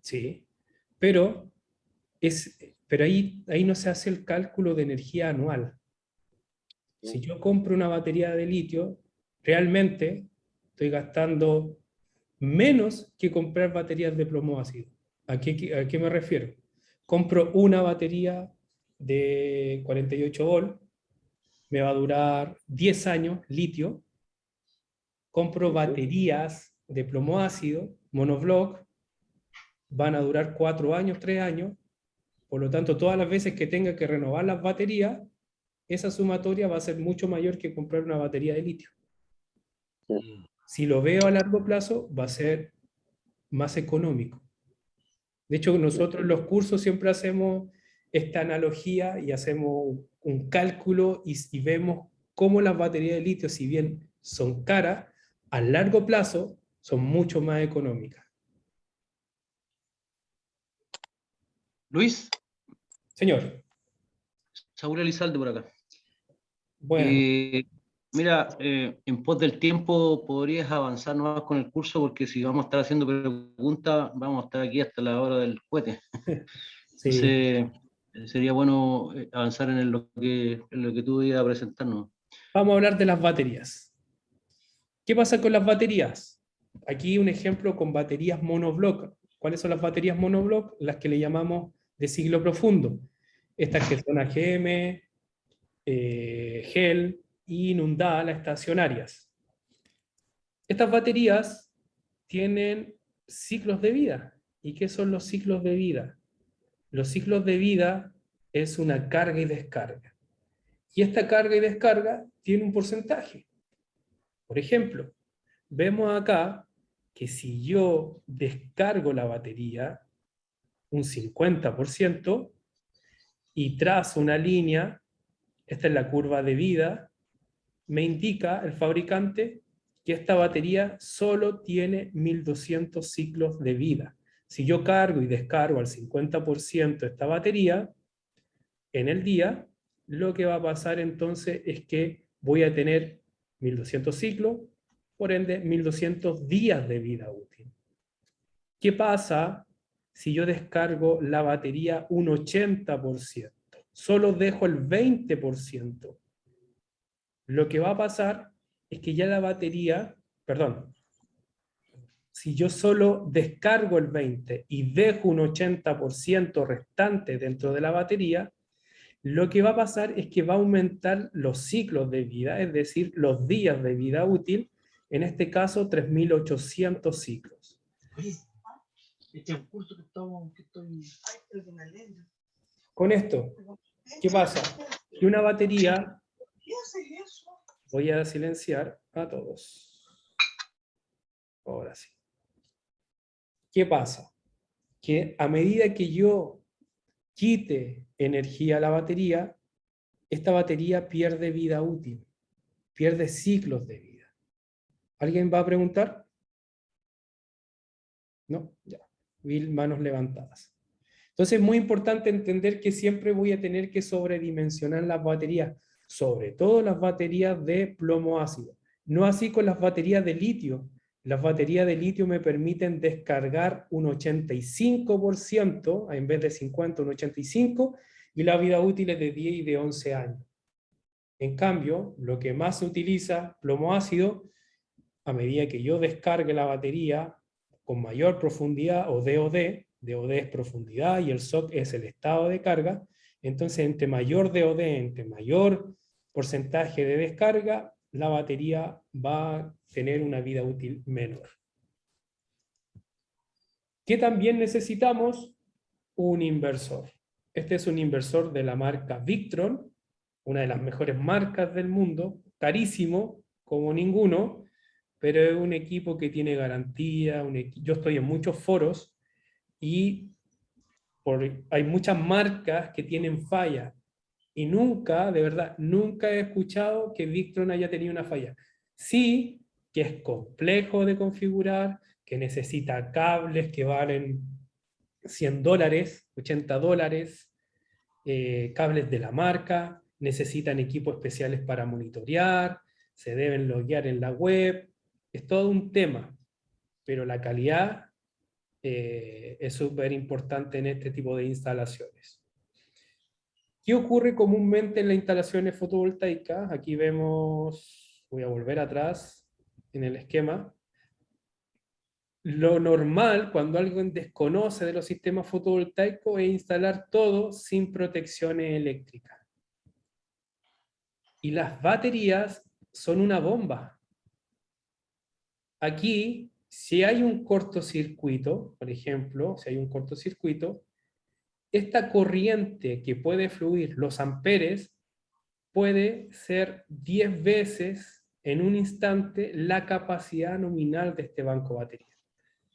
Sí, pero ahí no se hace el cálculo de energía anual. Si yo compro una batería de litio, realmente estoy gastando menos que comprar baterías de plomo ácido. ¿A qué me refiero? Compro una batería de 48 volt, me va a durar 10 años litio. Compro baterías de plomo ácido, monoblock, van a durar 4 años, 3 años. Por lo tanto, todas las veces que tenga que renovar las baterías, esa sumatoria va a ser mucho mayor que comprar una batería de litio. Si lo veo a largo plazo, va a ser más económico. De hecho, nosotros en los cursos siempre hacemos esta analogía y hacemos un cálculo y vemos cómo las baterías de litio, si bien son caras, a largo plazo son mucho más económicas. Luis, Señor. Saúl Elizalde por acá. Bueno. Mira, en pos del tiempo podrías avanzar más con el curso, porque si vamos a estar haciendo preguntas, vamos a estar aquí hasta la hora del cohete. Sí. Entonces, sería bueno avanzar en lo que tú ibas a presentarnos. Vamos a hablar de las baterías. ¿Qué pasa con las baterías? Aquí un ejemplo con baterías monoblock. ¿Cuáles son las baterías monoblock? Las que le llamamos de ciclo profundo. Estas que son AGM, GEL y Inundada, las estacionarias. Estas baterías tienen ciclos de vida. ¿Y qué son los ciclos de vida? Los ciclos de vida es una carga y descarga. Y esta carga y descarga tiene un porcentaje. Por ejemplo, vemos acá que si yo descargo la batería un 50% y trazo una línea, esta es la curva de vida, me indica el fabricante que esta batería solo tiene 1200 ciclos de vida. Si yo cargo y descargo al 50% esta batería en el día, lo que va a pasar entonces es que voy a tener 1200 ciclos, por ende 1200 días de vida útil. ¿Qué pasa si yo descargo la batería un 80%? Solo dejo el 20%. Lo que va a pasar es que ya la batería, si yo solo descargo el 20% y dejo un 80% restante dentro de la batería, lo que va a pasar es que va a aumentar los ciclos de vida, es decir, los días de vida útil, en este caso 3800 ciclos. Este es un curso que estoy... Con esto, ¿qué pasa? Que una batería... Voy a silenciar a todos. Ahora sí. ¿Qué pasa? Que a medida que yo quite energía a la batería, esta batería pierde vida útil, pierde ciclos de vida. ¿Alguien va a preguntar? No, ya. Vi manos levantadas. Entonces es muy importante entender que siempre voy a tener que sobredimensionar las baterías, sobre todo las baterías de plomo ácido. No así con las baterías de litio. Las baterías de litio me permiten descargar un 85%, en vez de 50, un 85%, y la vida útil es de 10 y de 11 años. En cambio, lo que más se utiliza, plomo ácido, a medida que yo descargue la batería con mayor profundidad, o DOD, DOD es profundidad y el SOC es el estado de carga, entonces entre mayor DOD, entre mayor porcentaje de descarga, la batería va a tener una vida útil menor. ¿Qué también necesitamos? Un inversor. Este es un inversor de la marca Victron, una de las mejores marcas del mundo, carísimo como ninguno, pero es un equipo que tiene garantía. Yo estoy en muchos foros y hay muchas marcas que tienen fallas, y nunca, de verdad, nunca he escuchado que Victron haya tenido una falla. Sí, que es complejo de configurar, que necesita cables que valen $100, $80, cables de la marca, necesitan equipos especiales para monitorear, se deben loguear en la web, es todo un tema, pero la calidad es súper importante en este tipo de instalaciones. ¿Qué ocurre comúnmente en las instalaciones fotovoltaicas? Aquí vemos, voy a volver atrás en el esquema. Lo normal, cuando alguien desconoce de los sistemas fotovoltaicos, es instalar todo sin protecciones eléctricas. Y las baterías son una bomba. Aquí, si hay un cortocircuito, por ejemplo, si hay un cortocircuito, esta corriente que puede fluir, los amperes, puede ser 10 veces en un instante la capacidad nominal de este banco de batería.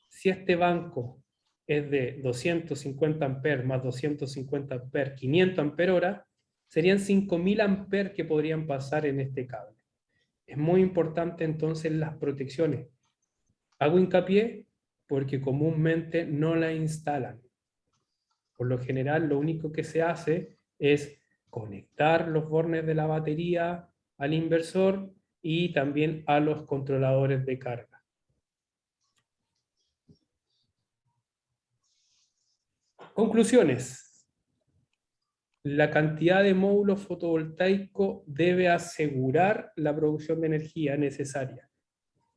Si este banco es de 250 amperes más 250 amperes, 500 amperes hora, serían 5000 amperes que podrían pasar en este cable. Es muy importante entonces las protecciones. Hago hincapié porque comúnmente no la instalan. Por lo general, lo único que se hace es conectar los bornes de la batería al inversor y también a los controladores de carga. Conclusiones. La cantidad de módulos fotovoltaicos debe asegurar la producción de energía necesaria,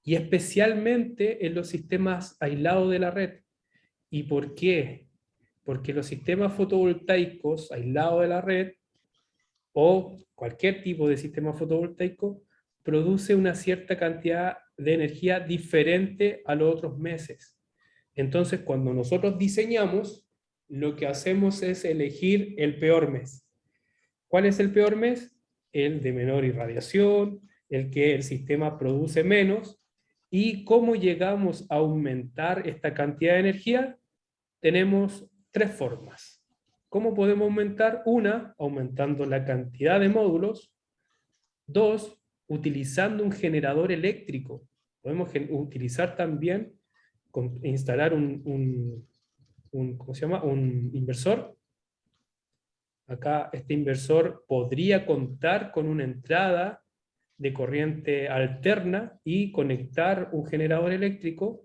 y especialmente en los sistemas aislados de la red. ¿Y por qué? Porque los sistemas fotovoltaicos aislados de la red, o cualquier tipo de sistema fotovoltaico, produce una cierta cantidad de energía diferente a los otros meses. Entonces, cuando nosotros diseñamos, lo que hacemos es elegir el peor mes. ¿Cuál es el peor mes? El de menor irradiación, el que el sistema produce menos. ¿Y cómo llegamos a aumentar esta cantidad de energía? Tenemos tres formas. ¿Cómo podemos aumentar? Una, aumentando la cantidad de módulos. Dos, utilizando un generador eléctrico. Podemos utilizar también, instalar ¿cómo se llama? Un inversor. Acá este inversor podría contar con una entrada de corriente alterna y conectar un generador eléctrico.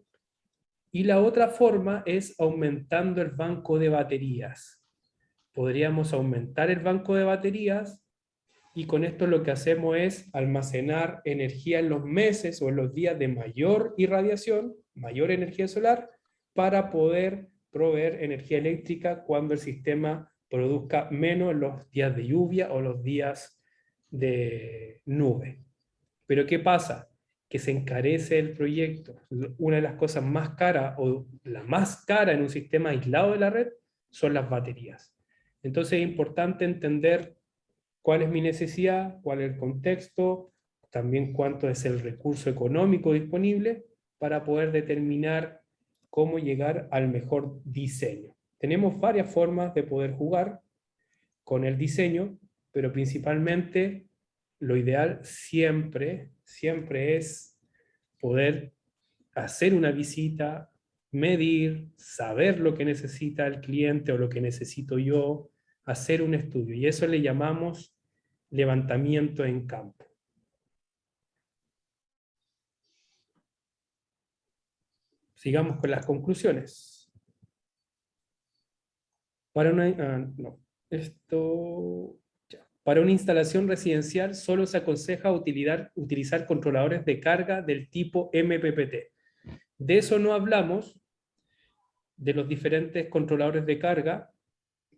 Y la otra forma es aumentando el banco de baterías. Podríamos aumentar el banco de baterías, y con esto lo que hacemos es almacenar energía en los meses o en los días de mayor irradiación, mayor energía solar, para poder proveer energía eléctrica cuando el sistema produzca menos en los días de lluvia o los días de nube. Pero ¿qué pasa? Que se encarece el proyecto. Una de las cosas más caras, o la más cara en un sistema aislado de la red, son las baterías. Entonces es importante entender cuál es mi necesidad, cuál es el contexto, también cuánto es el recurso económico disponible, para poder determinar cómo llegar al mejor diseño. Tenemos varias formas de poder jugar con el diseño, pero principalmente lo ideal siempre es poder hacer una visita, medir, saber lo que necesita el cliente o lo que necesito yo, hacer un estudio. Y eso le llamamos levantamiento en campo. Sigamos con las conclusiones. Para una, no, esto, ya. Para una instalación residencial solo se aconseja utilizar controladores de carga del tipo MPPT. De eso no hablamos, de los diferentes controladores de carga,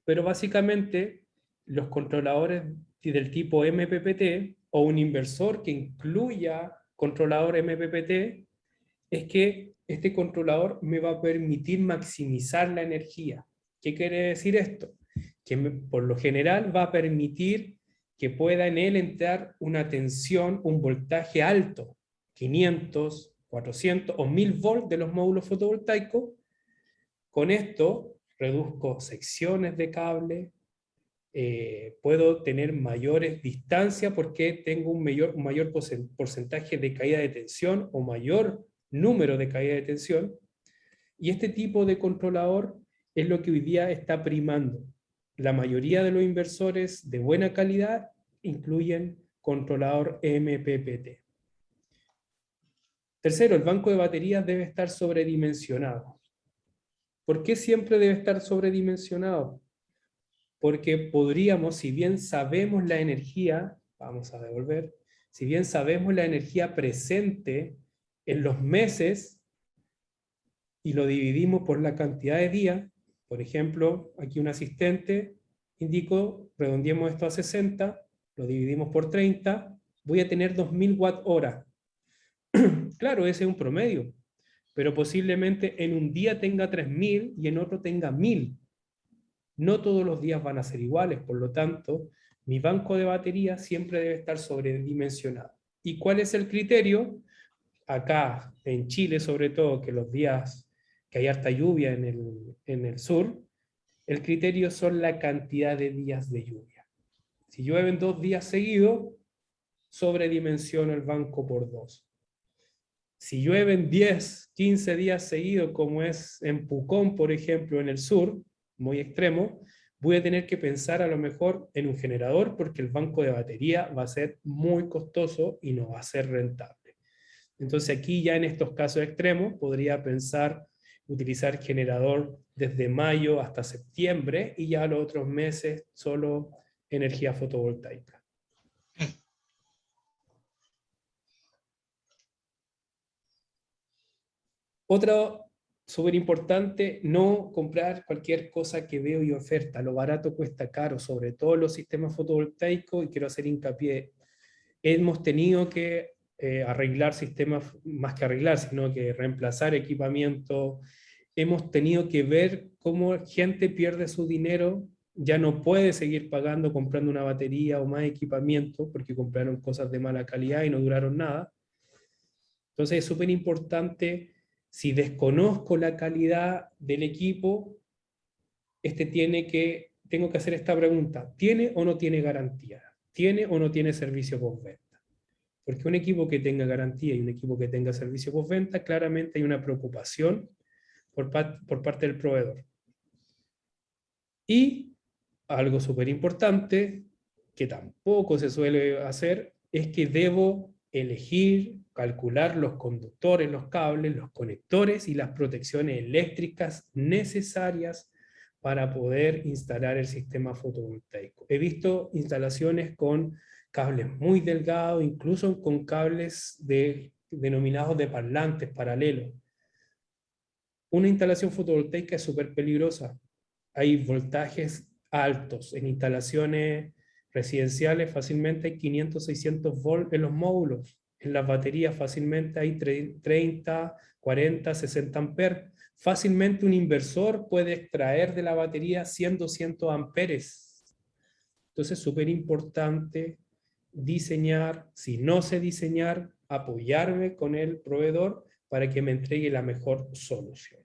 pero básicamente los controladores del tipo MPPT o un inversor que incluya controlador MPPT es que este controlador me va a permitir maximizar la energía. ¿Qué quiere decir esto? Que por lo general va a permitir que pueda en él entrar una tensión, un voltaje alto, 500, 400 o 1000 volts de los módulos fotovoltaicos. Con esto reduzco secciones de cable, puedo tener mayores distancias porque tengo un mayor porcentaje de caída de tensión o mayor número de caída de tensión. Y este tipo de controlador es lo que hoy día está primando. La mayoría de los inversores de buena calidad incluyen controlador MPPT. Tercero, el banco de baterías debe estar sobredimensionado. ¿Por qué siempre debe estar sobredimensionado? Porque podríamos, si bien sabemos la energía, vamos a devolver, si bien sabemos la energía presente en los meses y lo dividimos por la cantidad de días, por ejemplo, aquí un asistente indicó, redondeemos esto a 60, lo dividimos por 30, voy a tener 2000 watt-hora. Claro, ese es un promedio, pero posiblemente en un día tenga 3000 y en otro tenga 1000. No todos los días van a ser iguales, por lo tanto, mi banco de batería siempre debe estar sobredimensionado. ¿Y cuál es el criterio? Acá, en Chile sobre todo, que los días que hay harta lluvia en el sur, el criterio son la cantidad de días de lluvia. Si llueven 2 días seguidos, sobredimensiono el banco por 2. Si llueven 10, 15 días seguidos, como es en Pucón, por ejemplo, en el sur, muy extremo, voy a tener que pensar a lo mejor en un generador porque el banco de batería va a ser muy costoso y no va a ser rentable. Entonces aquí ya en estos casos extremos podría pensar utilizar generador desde mayo hasta septiembre y ya los otros meses solo energía fotovoltaica. Otro súper importante, no comprar cualquier cosa que veo y oferta. Lo barato cuesta caro, sobre todo los sistemas fotovoltaicos, y quiero hacer hincapié. Hemos tenido que arreglar sistemas, más que arreglar, sino que reemplazar equipamiento. Hemos tenido que ver cómo gente pierde su dinero, ya no puede seguir pagando, comprando una batería o más equipamiento, porque compraron cosas de mala calidad y no duraron nada. Entonces es súper importante, si desconozco la calidad del equipo, tengo que hacer esta pregunta: ¿tiene o no tiene garantía? ¿Tiene o no tiene servicio postventa? Porque un equipo que tenga garantía y un equipo que tenga servicio postventa, claramente hay una preocupación por parte del proveedor. Y algo súper importante, que tampoco se suele hacer, es que debo elegir, calcular los conductores, los cables, los conectores y las protecciones eléctricas necesarias para poder instalar el sistema fotovoltaico. He visto instalaciones con cables muy delgados, incluso con cables denominados de parlantes paralelos. Una instalación fotovoltaica es súper peligrosa. Hay voltajes altos. En instalaciones residenciales fácilmente hay 500, 600 volts en los módulos. En las baterías fácilmente hay 30, 40, 60 amperes. Fácilmente un inversor puede extraer de la batería 100, 200 amperes. Entonces es súper importante diseñar, si no sé diseñar, apoyarme con el proveedor para que me entregue la mejor solución.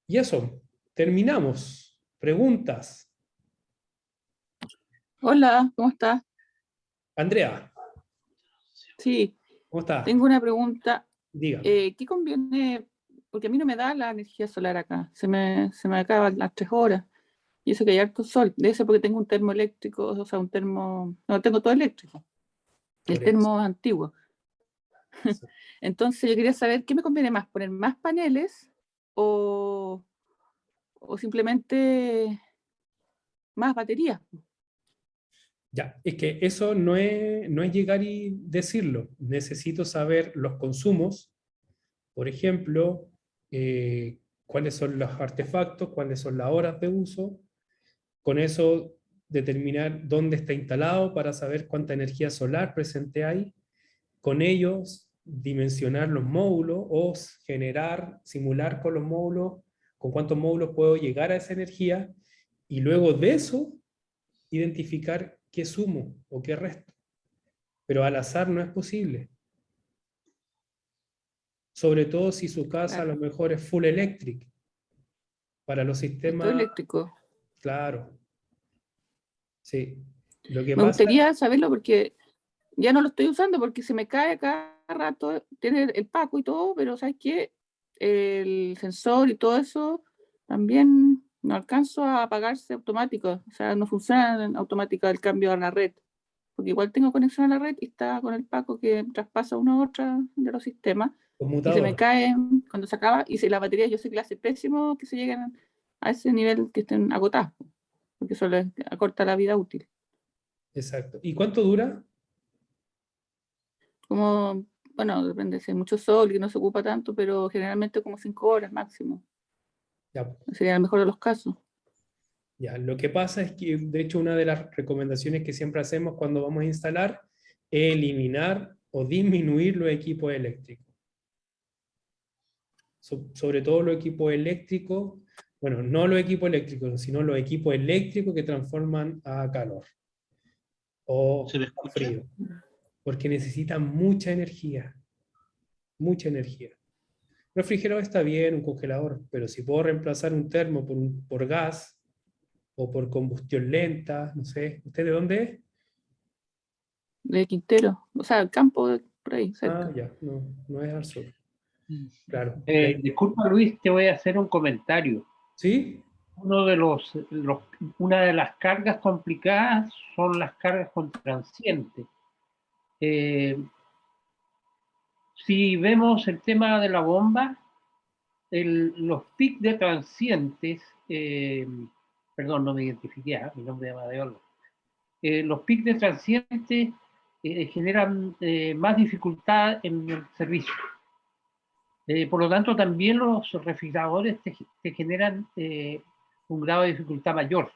Y eso, terminamos. ¿Preguntas? Hola, ¿cómo estás? Andrea, Sí, ¿cómo estás? tengo una pregunta. Dígame. ¿Qué conviene? Porque a mí no me da la energía solar acá. Se me acaban las 3 horas. Y eso que hay harto sol. Debe ser porque tengo un termo eléctrico, o sea, un termo... No, tengo todo eléctrico. El Por eso. termo es antiguo. Entonces yo quería saber, ¿qué me conviene más? ¿Poner más paneles o simplemente más baterías? Ya, es que eso no es llegar y decirlo. Necesito saber los consumos, por ejemplo, cuáles son los artefactos, cuáles son las horas de uso. Con eso determinar dónde está instalado para saber cuánta energía solar presente hay. Con ellos dimensionar los módulos o generar, simular con los módulos, con cuántos módulos puedo llegar a esa energía, y luego de eso identificar qué sumo o qué resto. Pero al azar no es posible. Sobre todo si su casa a lo mejor es full electric. Para los Todo sistemas, eléctrico. claro. Sí. Lo que Me pasa, gustaría saberlo porque ya no lo estoy usando porque se me cae cada rato, tiene el Paco y todo, pero ¿sabes qué? El sensor y todo eso también no alcanzo a apagarse automático, o sea, no funciona en automática el cambio a la red, porque igual tengo conexión a la red y está con el Paco que traspasa una u otra de los sistemas y se me conmutador. cae cuando se acaba, y si la batería yo sé que le hace pésimo que se lleguen a ese nivel que estén agotados, porque eso les acorta la vida útil. Exacto. ¿Y cuánto dura? Como, bueno, depende si hay mucho sol y no se ocupa tanto, pero generalmente como 5 horas máximo. Ya, Sería el mejor de los casos. ya. Lo que pasa es que, de hecho, una de las recomendaciones que siempre hacemos cuando vamos a instalar es eliminar o disminuir los equipos eléctricos. Sobre todo los equipos eléctricos, bueno, no los equipos eléctricos, sino los equipos eléctricos que transforman a calor o ¿Se me a escucha? frío, porque necesitan mucha energía, mucha energía. Un refrigerador está bien, un congelador, pero si puedo reemplazar un termo por gas o por combustión lenta, no sé, ¿usted de dónde es? De Quintero, o sea, el campo por ahí, Ah, cerca. ya, no es al sur. Claro. la- Disculpa Luis, te voy a hacer un comentario. ¿Sí? Una de las cargas complicadas son las cargas con transientes. Si vemos el tema de la bomba, los pics de transientes, perdón, no me identifiqué, mi nombre es Amadeo. Los pics de transientes generan más dificultad en el servicio. Por lo tanto, también los refrigeradores te generan un grado de dificultad mayor.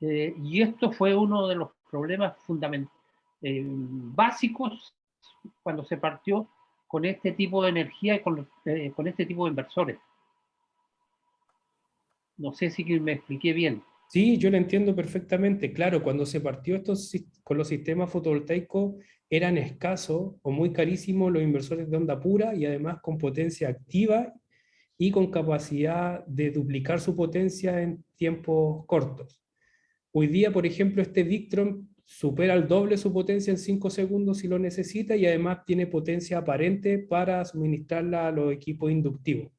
Y esto fue uno de los problemas básicos cuando se partió con este tipo de energía y con este tipo de inversores. No sé si me expliqué bien. Sí, yo lo entiendo perfectamente. Claro, cuando se partió con los sistemas fotovoltaicos eran escasos o muy carísimos los inversores de onda pura y además con potencia activa y con capacidad de duplicar su potencia en tiempos cortos. Hoy día, por ejemplo, este Victron supera el doble su potencia en 5 segundos si lo necesita y además tiene potencia aparente para suministrarla a los equipos inductivos.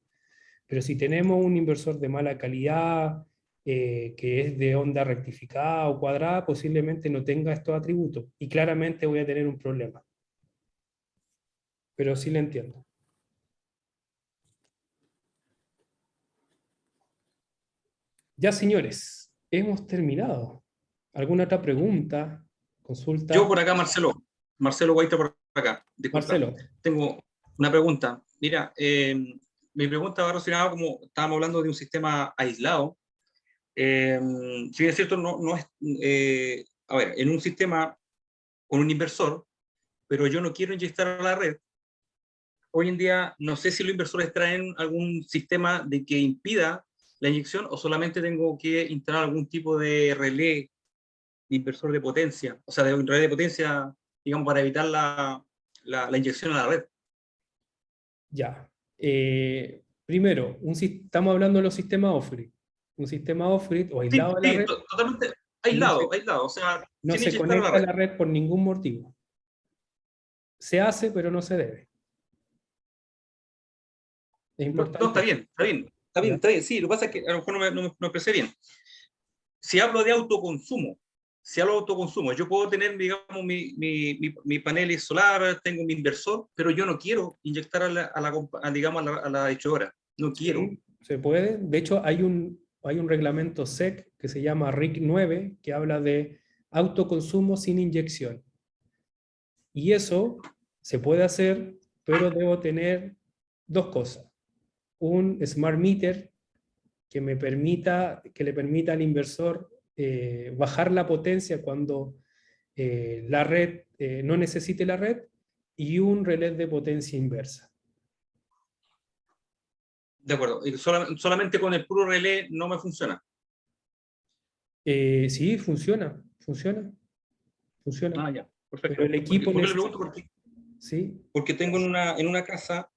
Pero si tenemos un inversor de mala calidad, que es de onda rectificada o cuadrada, posiblemente no tenga estos atributos y claramente voy a tener un problema. Pero sí le entiendo. Ya, señores, hemos terminado. ¿Alguna otra pregunta? Consulta. Yo por acá, Marcelo Guaita por acá. Disculpa, Marcelo. tengo una pregunta. Mira, mi pregunta va relacionada como estábamos hablando de un sistema aislado. Si bien es cierto, no es, a ver, en un sistema con un inversor, pero yo no quiero inyectar a la red. Hoy en día, no sé si los inversores traen algún sistema de que impida la inyección o solamente tengo que instalar algún tipo de relé de inversor de potencia, o sea, de relé de potencia, digamos, para evitar la inyección a la red. Ya. Primero, estamos hablando de los sistemas off-grid. Un sistema off-grid o aislado de la red Totalmente aislado, o sea, no sin se inyectar a conecta la a red. la red por ningún motivo. Se hace, pero no se debe. Es importante. No, está bien, sí, lo que pasa es que a lo mejor no me expresé bien. Si hablo de autoconsumo, yo puedo tener, digamos, mi panel solar, tengo mi inversor, pero yo no quiero inyectar digamos, a la distribuidora. No quiero. Sí, se puede. De hecho, hay un hay un reglamento SEC que se llama RIC 9, que habla de autoconsumo sin inyección. Y eso se puede hacer, pero debo tener dos cosas. Un smart meter que le permita al inversor bajar la potencia cuando la red no necesite la red, y un relé de potencia inversa. De acuerdo. Y solamente con el puro relé no me funciona. Sí, funciona. Ah, ya. Perfecto. Pero el equipo ¿Por qué le necesita... pregunto? Porque, ¿sí? porque tengo en una casa,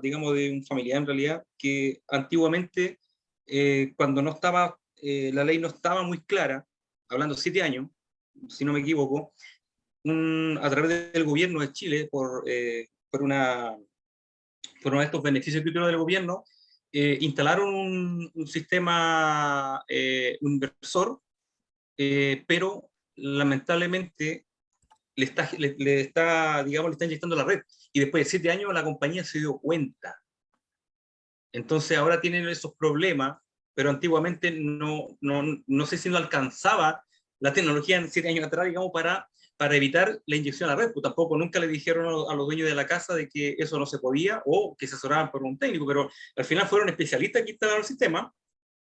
digamos, de un familiar en realidad, que antiguamente, cuando no estaba, la ley no estaba muy clara, hablando 7 años, si no me equivoco, a través del gobierno de Chile, por uno de estos beneficios que tuvieron del gobierno, instalaron un sistema inversor, pero lamentablemente le está inyectando la red. Y después de 7 años la compañía se dio cuenta. Entonces ahora tienen esos problemas, pero antiguamente no sé si no alcanzaba la tecnología en 7 años atrás, digamos, para evitar la inyección a la red. Pues tampoco nunca le dijeron a los dueños de la casa de que eso no se podía, o que se asesoraban por un técnico, pero al final fueron especialistas que instalaron el sistema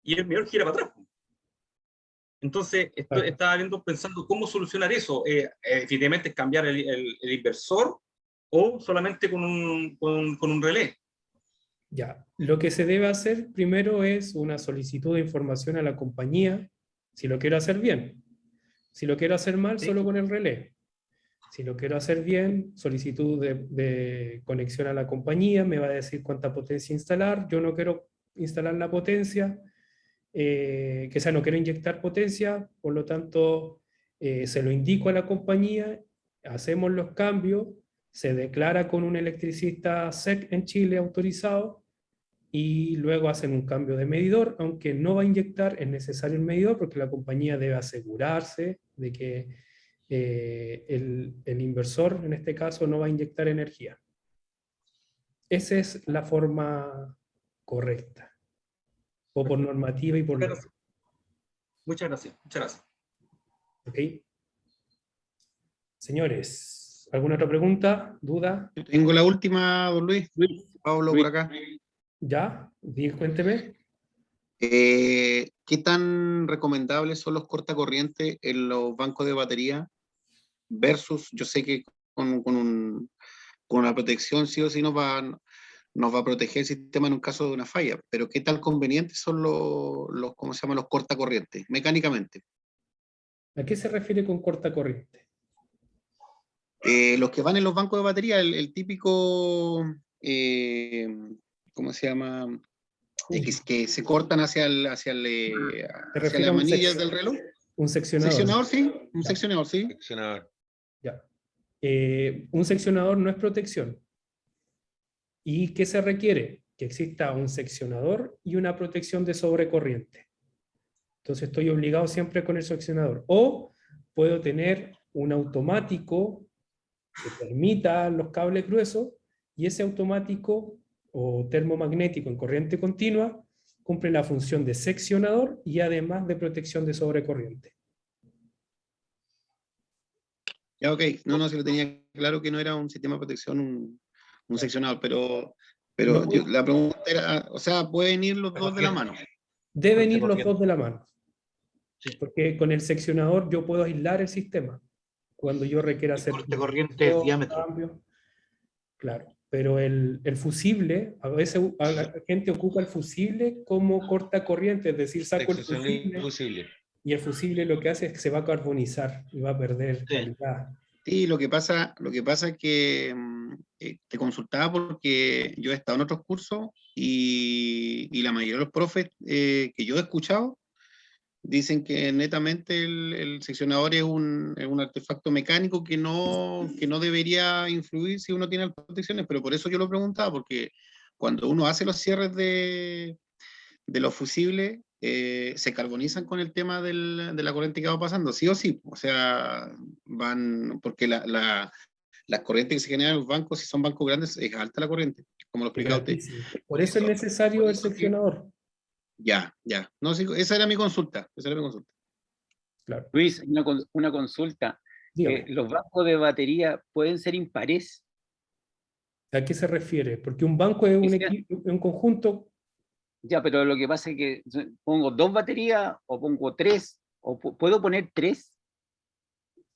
y el mejor gira para atrás. Entonces, estaba pensando cómo solucionar eso. Efectivamente, cambiar el inversor, o solamente con un relé. Ya, lo que se debe hacer primero es una solicitud de información a la compañía, si lo quiero hacer bien. Si lo quiero hacer mal, Sí. solo con el relé. Si lo quiero hacer bien, solicitud de conexión a la compañía, me va a decir cuánta potencia instalar. Yo no quiero instalar la potencia, no quiero inyectar potencia, por lo tanto, se lo indico a la compañía, hacemos los cambios, se declara con un electricista SEC en Chile autorizado, y luego hacen un cambio de medidor. Aunque no va a inyectar, es necesario el medidor, porque la compañía debe asegurarse de que el inversor, en este caso, no va a inyectar energía. Esa es la forma correcta, o por normativa y por ley. Muchas gracias. ¿Ok? Señores, ¿alguna otra pregunta, duda? Yo tengo la última, don Luis. Pablo, por acá. ¿Ya? Cuénteme. ¿Qué tan recomendables son los cortacorrientes en los bancos de batería versus, yo sé que con una protección sí o sí nos va a proteger el sistema en un caso de una falla, pero qué tan convenientes son los ¿cómo se llama? Los cortacorrientes, mecánicamente? ¿A qué se refiere con corta corriente? Los que van en los bancos de batería, el típico, ¿cómo se llama? Que se cortan hacia las manillas del reloj. Un seccionador. ¿Seccionador, sí? Un Ya. seccionador, sí. Seccionador. Ya. Un seccionador no es protección. ¿Y qué se requiere? Que exista un seccionador y una protección de sobrecorriente. Entonces estoy obligado siempre con el seccionador. O puedo tener un automático que permita los cables gruesos, y ese automático o termomagnético en corriente continua cumple la función de seccionador y además de protección de sobrecorriente. Ya, ok. No, si lo tenía claro que no era un sistema de protección, un seccionador, pero No, la pregunta era, o sea, ¿pueden ir los dos de la mano? deben ir los dos de la mano. Porque con el seccionador yo puedo aislar el sistema cuando yo requiera hacer corte corriente es diámetro. cambios. Claro, pero el fusible, a veces la gente ocupa el fusible como corta corriente, es decir, saco el fusible, y el fusible lo que hace es que se va a carbonizar y va a perder calidad. Sí, lo que pasa es que te consultaba porque yo he estado en otros cursos y la mayoría de los profes que yo he escuchado dicen que netamente el seccionador es un artefacto mecánico que no debería influir si uno tiene las protecciones, pero por eso yo lo preguntaba, porque cuando uno hace los cierres de los fusibles, se carbonizan con el tema de la corriente que va pasando, sí o sí. O sea, porque las corrientes que se generan en los bancos, si son bancos grandes, es alta la corriente, como lo explicaba usted. Por eso es necesario el seccionador. Ya, ya. No, sí, esa era mi consulta. Esa era mi consulta. Claro. Luis, una consulta. Dígame, ¿Los bancos de batería pueden ser impares? ¿a qué se refiere? Porque un banco es Que un, sean- un conjunto. Ya, pero lo que pasa es que pongo 2 baterías o pongo 3, o ¿puedo poner 3?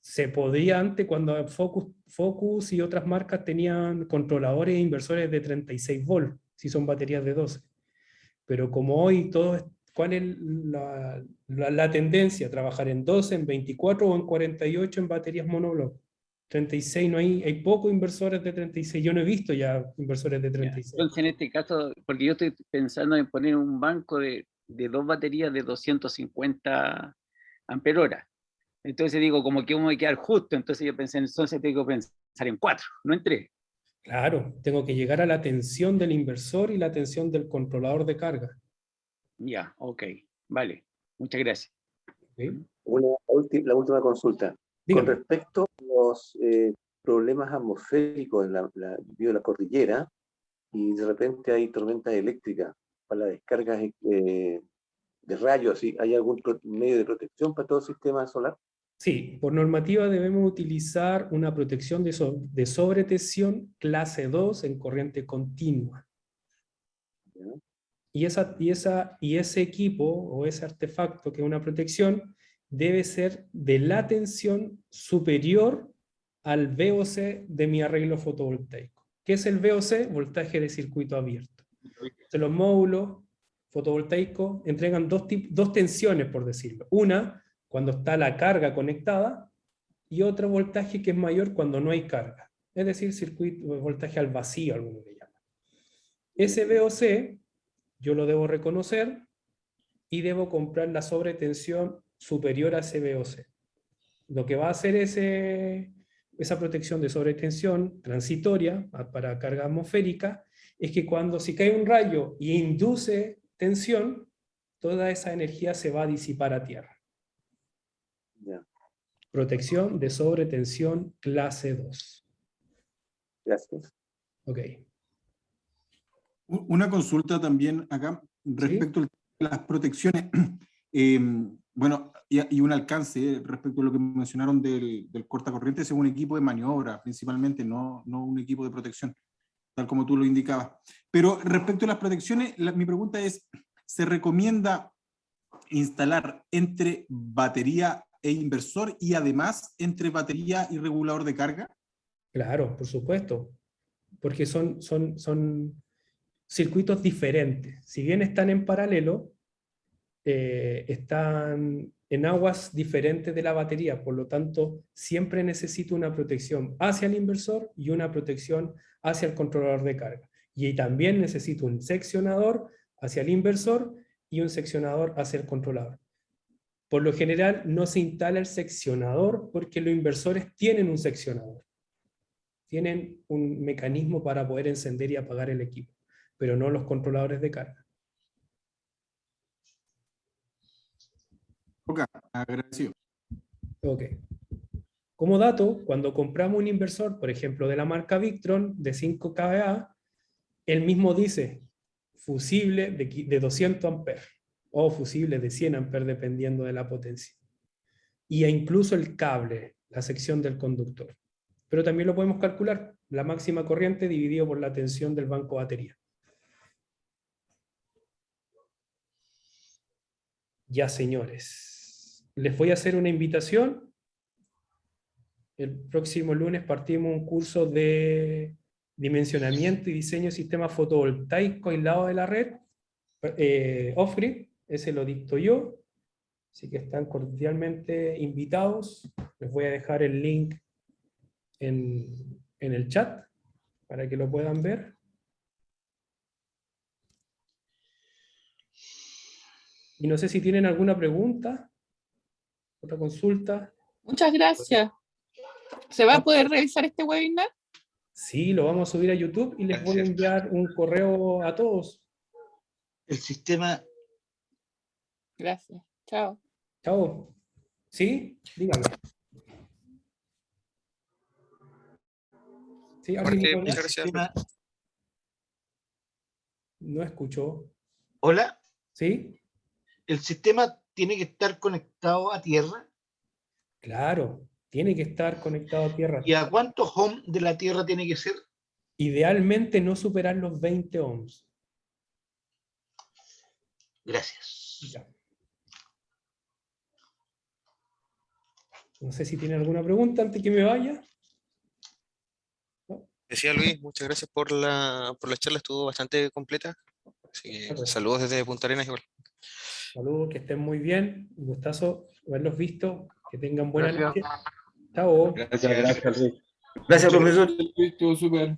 Se podía antes, cuando Focus y otras marcas tenían controladores e inversores de 36 volts, si son baterías de 12. Pero como hoy todo es, ¿cuál es la tendencia? Trabajar en 12, en 24 o en 48 en baterías monoblock. 36 no hay pocos inversores de 36. Yo no he visto ya inversores de 36. Entonces, en este caso, porque yo estoy pensando en poner un banco de 2 baterías de 250 amperoras. Entonces digo, como que uno va a quedar justo. Entonces yo pensé, entonces tengo que pensar en 4, no en 3. Claro, tengo que llegar a la tensión del inversor y la tensión del controlador de carga. Ya, ok, vale. Muchas gracias. ¿Sí? La última consulta. Dígame. Con respecto a los problemas atmosféricos en la cordillera, y de repente hay tormentas eléctricas para las descargas de rayos, ¿hay algún medio de protección para todo el sistema solar? Sí, por normativa debemos utilizar una protección de sobretensión clase 2 en corriente continua. ¿Ya? Y ese equipo o ese artefacto que es una protección debe ser de la tensión superior al VOC de mi arreglo fotovoltaico. ¿Qué es el VOC? Voltaje de circuito abierto. Entonces, los módulos fotovoltaicos entregan dos tensiones, por decirlo. Una, cuando está la carga conectada, y otro voltaje que es mayor cuando no hay carga. Es decir, voltaje al vacío, algunos le llaman. Ese VOC yo lo debo reconocer y debo comprar la sobretensión superior a ese VOC. Lo que va a hacer esa protección de sobretensión transitoria para carga atmosférica es que si cae un rayo y induce tensión, toda esa energía se va a disipar a tierra. Ya. Protección de sobretensión clase 2. Gracias. Ok. Una consulta también acá respecto a las protecciones. Bueno, y un alcance respecto a lo que mencionaron del cortacorriente, es un equipo de maniobra principalmente, no un equipo de protección, tal como tú lo indicabas. Pero respecto a las protecciones, mi pregunta es, ¿se recomienda instalar entre batería e inversor y además entre batería y regulador de carga? Claro, por supuesto, porque son circuitos diferentes. Si bien están en paralelo, están en aguas diferentes de la batería, por lo tanto, siempre necesito una protección hacia el inversor y una protección hacia el controlador de carga. Y también necesito un seccionador hacia el inversor y un seccionador hacia el controlador. Por lo general, no se instala el seccionador porque los inversores tienen un seccionador. Tienen un mecanismo para poder encender y apagar el equipo, pero no los controladores de carga. Ok, agradecido. Ok. Como dato, cuando compramos un inversor, por ejemplo, de la marca Victron, de 5 kVA, él mismo dice fusible de 200 amperes o fusible de 100 amperes, dependiendo de la potencia. Y incluso el cable, la sección del conductor. Pero también lo podemos calcular, la máxima corriente dividido por la tensión del banco batería. Ya, señores, les voy a hacer una invitación. El próximo lunes partimos un curso de dimensionamiento y diseño de sistemas fotovoltaicos aislados de la red, off-grid, ese lo dicto yo, así que están cordialmente invitados. Les voy a dejar el link en el chat para que lo puedan ver. Y no sé si tienen alguna pregunta, otra consulta. Muchas gracias. ¿Se va a poder revisar este webinar? Sí, lo vamos a subir a YouTube y les voy a enviar un correo a todos. El sistema... Gracias. Chao. Chao. ¿Sí? Dígame. ¿Sí? Jorge, muchas gracias. No escuchó. ¿Hola? ¿Sí? ¿El sistema tiene que estar conectado a tierra? Claro, tiene que estar conectado a tierra. ¿Y a cuántos ohms de la tierra tiene que ser? Idealmente no superar los 20 ohms. Gracias. Ya. No sé si tiene alguna pregunta antes que me vaya. Decía Luis, muchas gracias por la charla, estuvo bastante completa. Así que saludos desde Punta Arenas igual. Saludos, que estén muy bien. Un gustazo haberlos visto. Que tengan buena Gracias. noche. Chao. Gracias, Luis. Gracias, profesor. Estuvo súper.